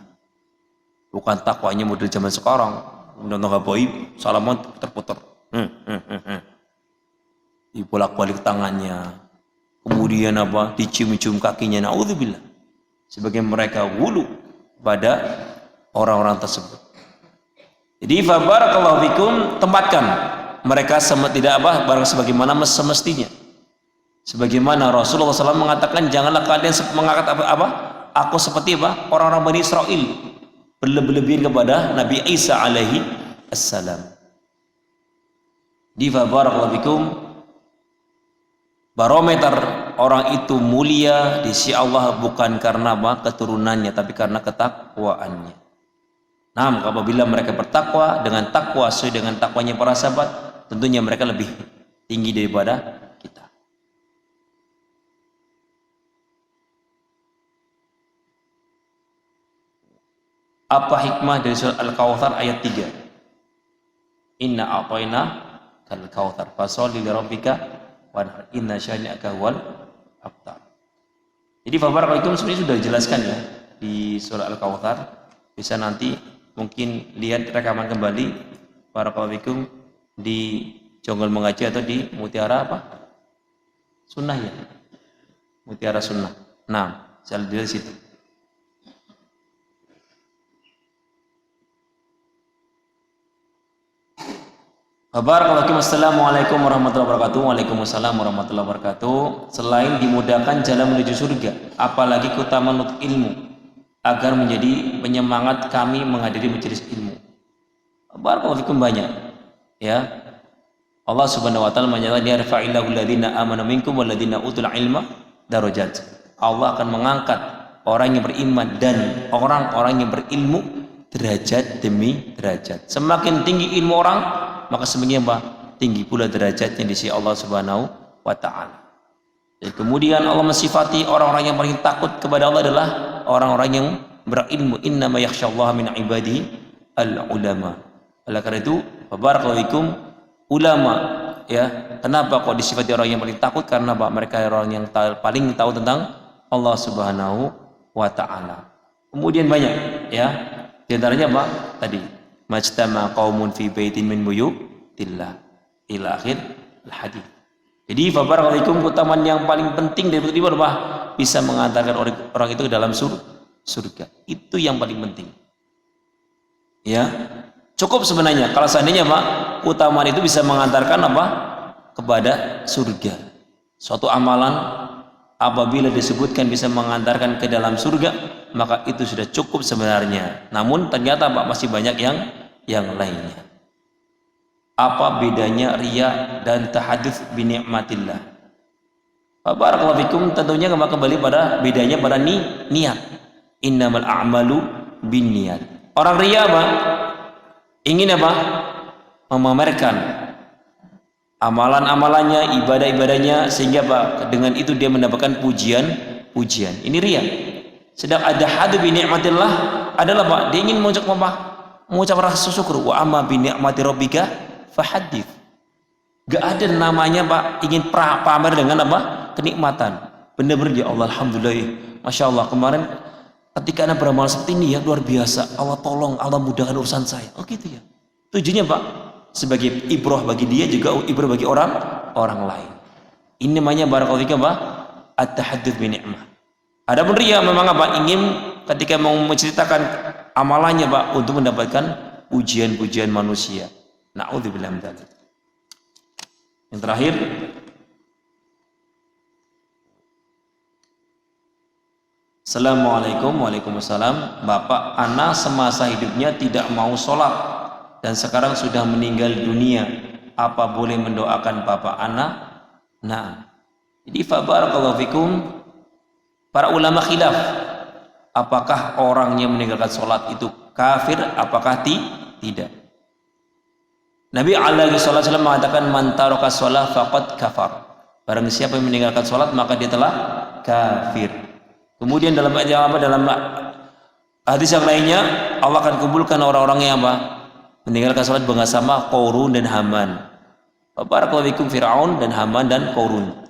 bukan takwanya model zaman sekarang. Menonton habaib, salaman terputar, dibolak-balik tangannya, kemudian dicium-cium kakinya, naudzubillah. Sebagian mereka wulu pada orang-orang tersebut. Jadi barakallahu fikum, tempatkan mereka sebagaimana semestinya. Sebagaimana Rasulullah SAW mengatakan, janganlah kalian mengangkat aku seperti orang-orang Bani Israel, berlebihan kepada Nabi Isa alaihi assalam. Di barakallahu fikum, barometer orang itu mulia di sisi Allah bukan karena keturunannya, tapi karena ketakwaannya. Nah, apabila mereka bertakwa dengan takwa sesuai dengan takwanya para sahabat, tentunya mereka lebih tinggi daripada kita. Apa hikmah dari surat Al-Kautsar ayat 3? Inna a'tayna kal kautsar fasholli li rabbika wanhar inna syani'aka huwal abtar. Jadi barakallahu sebenarnya sudah dijelaskan ya di surah Al-Kautsar. Bisa nanti mungkin lihat rekaman kembali barakallahu di Jonggol Mengaji atau di Mutiara Sunnah ya. Mutiara Sunnah. Nah, saya lihat di situ. Assalamualaikum warahmatullahi wabarakatuh. Waalaikumsalam warahmatullahi wabarakatuh. Selain dimudahkan jalan menuju surga, apalagi keutamaan menuntut ilmu agar menjadi penyemangat kami menghadiri majelis ilmu. Barakallahu fikum, banyak ya. Allah Subhanahu wa taala menyatakan, yarfa'illahu alladziina aamanu minkum walladziina utul ilma darajat. Allah akan mengangkat orang yang beriman dan orang-orang yang berilmu derajat demi derajat. Semakin tinggi ilmu orang, maka semakin apa? Tinggi pula derajatnya di sisi Allah Subhanahu wa taala. Dan kemudian Allah mensifati orang-orang yang paling takut kepada Allah adalah orang-orang yang berilmu. Innama yakhsyallaha min ibadihi al-ulama. Oleh karena itu, barakallahu fikum, ulama, ya. Kenapa kok disifati orang yang paling takut? Karena mereka orang yang paling tahu tentang Allah Subhanahu wa taala. Kemudian banyak, ya. Di antaranya apa? Tadi, majtama qaumun fi baitin min buyutillah ila akhir al-hadits. Jadi barakallahu keutamaan yang paling penting dari itu apa? Bisa mengantarkan orang itu ke dalam surga. Itu yang paling penting. Ya. Cukup sebenarnya kalau seandainya Pak, keutamaan itu bisa mengantarkan apa? Kepada surga. Suatu amalan apabila disebutkan bisa mengantarkan ke dalam surga, maka itu sudah cukup sebenarnya. Namun ternyata Pak masih banyak yang lainnya. Apa bedanya riya dan tahadduts bi ni'matillah? Barakallahu fikum, tentunya kembali pada bedanya pada niat. Innamal a'malu binniyat. Orang riya apa? Ingin apa? Memamerkan amalan-amalannya, ibadah-ibadahnya, sehingga Pak dengan itu dia mendapatkan pujian. Ini riya. Sedang ada hadu bi ni'matillah adalah Pak, dia ingin mengucap rasa syukur. Wa amma bi ni'mati rabbika fahadits. Gak ada namanya Pak ingin pamer dengan apa? Kenikmatan. Benar-benar ya Allah, alhamdulillah, masya Allah, kemarin ketika Anda beramal seperti ini ya luar biasa, Allah tolong, Allah mudahkan urusan saya. Oh gitu ya. Tujuannya Pak sebagai ibrah bagi dia, juga ibrah bagi orang lain. Ini namanya barakallahu fikum Pak, at-tahadduts bi ni'mah. Adapun riya memang apa? Ingin ketika mau menceritakan amalannya Pak untuk mendapatkan pujian-pujian manusia. Na'udzubillah min dzalik. Yang terakhir, Assalamualaikum. Waalaikumsalam. Bapak, ana semasa hidupnya tidak mau sholat dan sekarang sudah meninggal dunia. Apa boleh mendoakan bapak ana? Nah, jadi barakallahu fikum, para ulama khilaf apakah orang yang meninggalkan sholat itu kafir, apakah tidak. Nabi alaihi wasallam mengatakan man taraka shalah faqad kafar. Barang siapa yang meninggalkan salat maka dia telah kafir. Kemudian dalam hadis yang lainnya Allah akan kumpulkan orang-orang yang apa? Meninggalkan salat bersama Qarun dan Haman. Barakallahu fikum, Firaun dan Haman dan Qarun.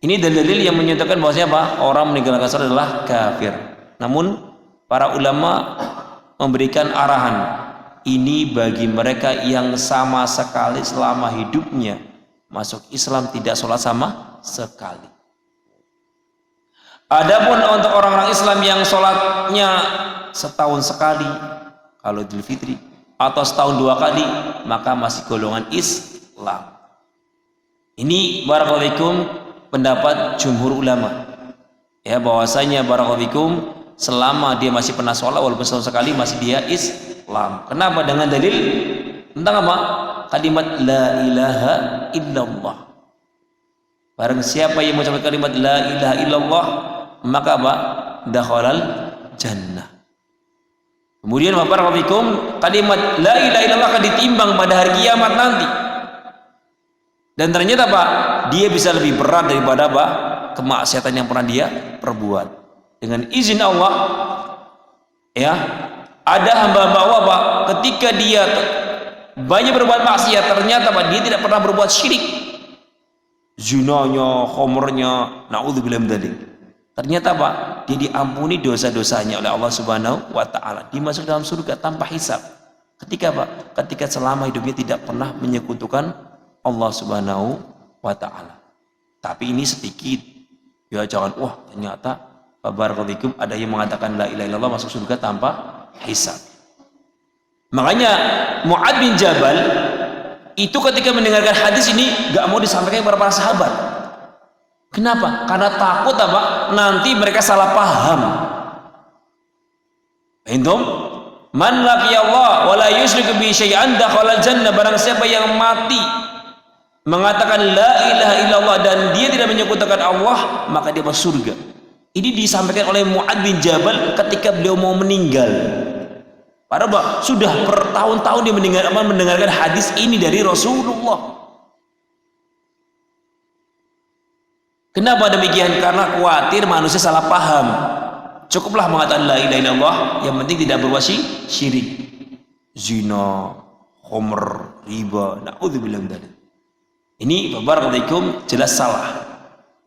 Ini dalil yang menyatakan bahwasanya apa? Orang meninggalkan salat adalah kafir. Namun para ulama memberikan arahan, ini bagi mereka yang sama sekali selama hidupnya masuk Islam tidak sholat sama sekali. Adapun untuk orang-orang Islam yang sholatnya setahun sekali, kalau Idul Fitri, atau setahun 2 kali, maka masih golongan Islam. Ini barakallahu fikum pendapat jumhur ulama. Ya, bahwasanya barakallahu fikum selama dia masih pernah sholat walaupun setahun sekali masih dia Islam. Kenapa? Dengan dalil tentang apa? Kalimat la ilaha illallah. Barang siapa yang mengucapkan kalimat la ilaha illallah, maka apa? Dakhalal jannah. Kemudian barakallahu fikum, kalimat la ilaha illallah akan ditimbang pada hari kiamat nanti. Dan ternyata Pak, dia bisa lebih berat daripada apa? Kemaksiatan yang pernah dia perbuat. Dengan izin Allah, ya, ada hamba-hamba Allah Pak, ketika dia banyak berbuat maksiat, ternyata Pak dia tidak pernah berbuat syirik. Zinanya, khomernya, na'udzubillah min dzalik. Ternyata Pak, dia diampuni dosa-dosanya oleh Allah Subhanahu wa taala. Dia masuk dalam surga tanpa hisab. Ketika Pak, ketika selama hidupnya tidak pernah menyekutukan Allah Subhanahu wa taala. Tapi ini sedikit. Ya jangan ternyata barakallahu fikum ada yang mengatakan la ilaha illallah masuk surga tanpa hisab. Makanya Mu'adz bin Jabal itu ketika mendengarkan hadis ini gak mau disampaikan kepada para sahabat. Kenapa? Karena takut apa? Nanti mereka salah paham. Intum man laqiyallah wa la yusyriku bi syai'an dakhalal jannah. Barang siapa yang mati mengatakan la ilaha illallah dan dia tidak menyekutukan Allah, maka dia masuk surga. Ini disampaikan oleh Mu'adz bin Jabal ketika beliau mau meninggal. Padahal sudah bertahun-tahun dia mendengarkan hadis ini dari Rasulullah. Kenapa demikian? Karena khawatir manusia salah paham. Cukuplah mengatakan la ilaha illallah, yang penting tidak berbuat syirik, zina, khamr, riba, naudzubillah min dzalik. Ini barakallahu jelas salah.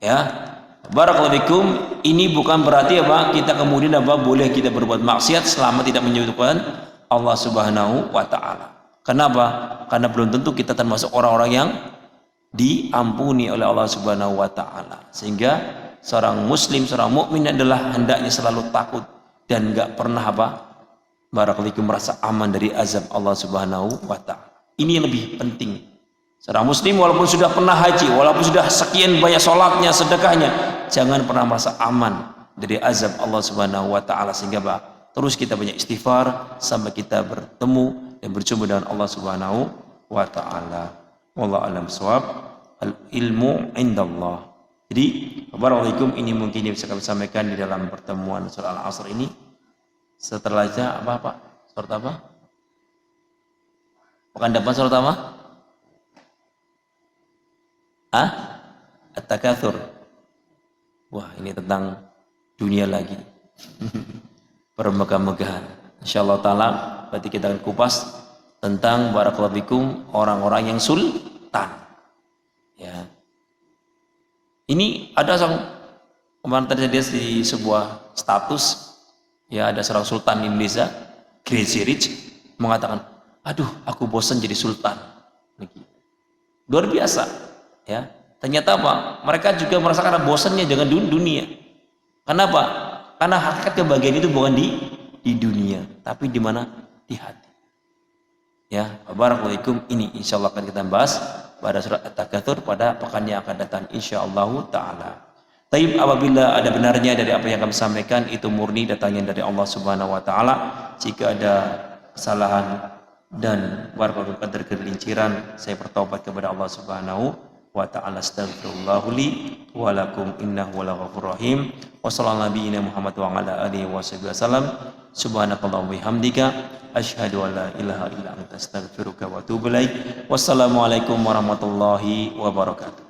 Ya. Barakallahu fikum, ini bukan berarti apa kita kemudian apa boleh kita berbuat maksiat selama tidak menyebutkan Allah Subhanahu wa taala. Kenapa? Karena belum tentu kita termasuk orang-orang yang diampuni oleh Allah Subhanahu wa taala. Sehingga seorang muslim, seorang mukmin adalah hendaknya selalu takut dan enggak pernah apa? Barakallahu merasa aman dari azab Allah Subhanahu wa taala. Ini yang lebih penting. Seorang muslim walaupun sudah pernah haji, walaupun sudah sekian banyak sholatnya, sedekahnya, jangan pernah merasa aman dari azab Allah Subhanahu wa taala, sehingga terus kita banyak istighfar sampai kita bertemu dan berjumpa dengan Allah Subhanahu wa taala. Wallahu a'lam bishawab. Al ilmu indallah. Jadi, barakallahu ini mungkin yang bisa kami sampaikan di dalam pertemuan surah Al-Asr ini. Setelahnya apa Pak? Surat apa? Pekan depan surat apa? At-Takatsur. Wah, ini tentang dunia lagi. Permegah-megahan. Insyaallah taala berarti kita akan kupas tentang barakallahu fikum orang-orang yang sultan. Ya. Ini ada kemarin terjadi di sebuah status, ya, ada seorang sultan di Indonesia, Crazy Rich, mengatakan, aduh aku bosan jadi sultan. Luar biasa, ya. Ternyata apa? Mereka juga merasakan bosannya dengan dunia. Kenapa? Karena hakikat kebahagiaan itu bukan di dunia, tapi di mana? Di hati. Ya, barakallahu ini insyaallah akan kita bahas pada surat At-Takatsur pada pekan yang akan datang insyaallah taala. Taib, apabila ada benarnya dari apa yang kami sampaikan itu murni datangnya dari Allah Subhanahu wa taala. Jika ada kesalahan dan barakallahu tergelinciran, saya bertobat kepada Allah Subhanahu wa ta'ala. Astaghfirullah li wa lakum innahu wal-ghafurur rahim. Wa sallallahu nabiyina Muhammad wa ala alihi wasallam. Subhanakallahumma bihamdika asyhadu an la ilaha illa anta astaghfiruka wa atubu ilaik. Wassalamualaikum warahmatullahi wabarakatuh.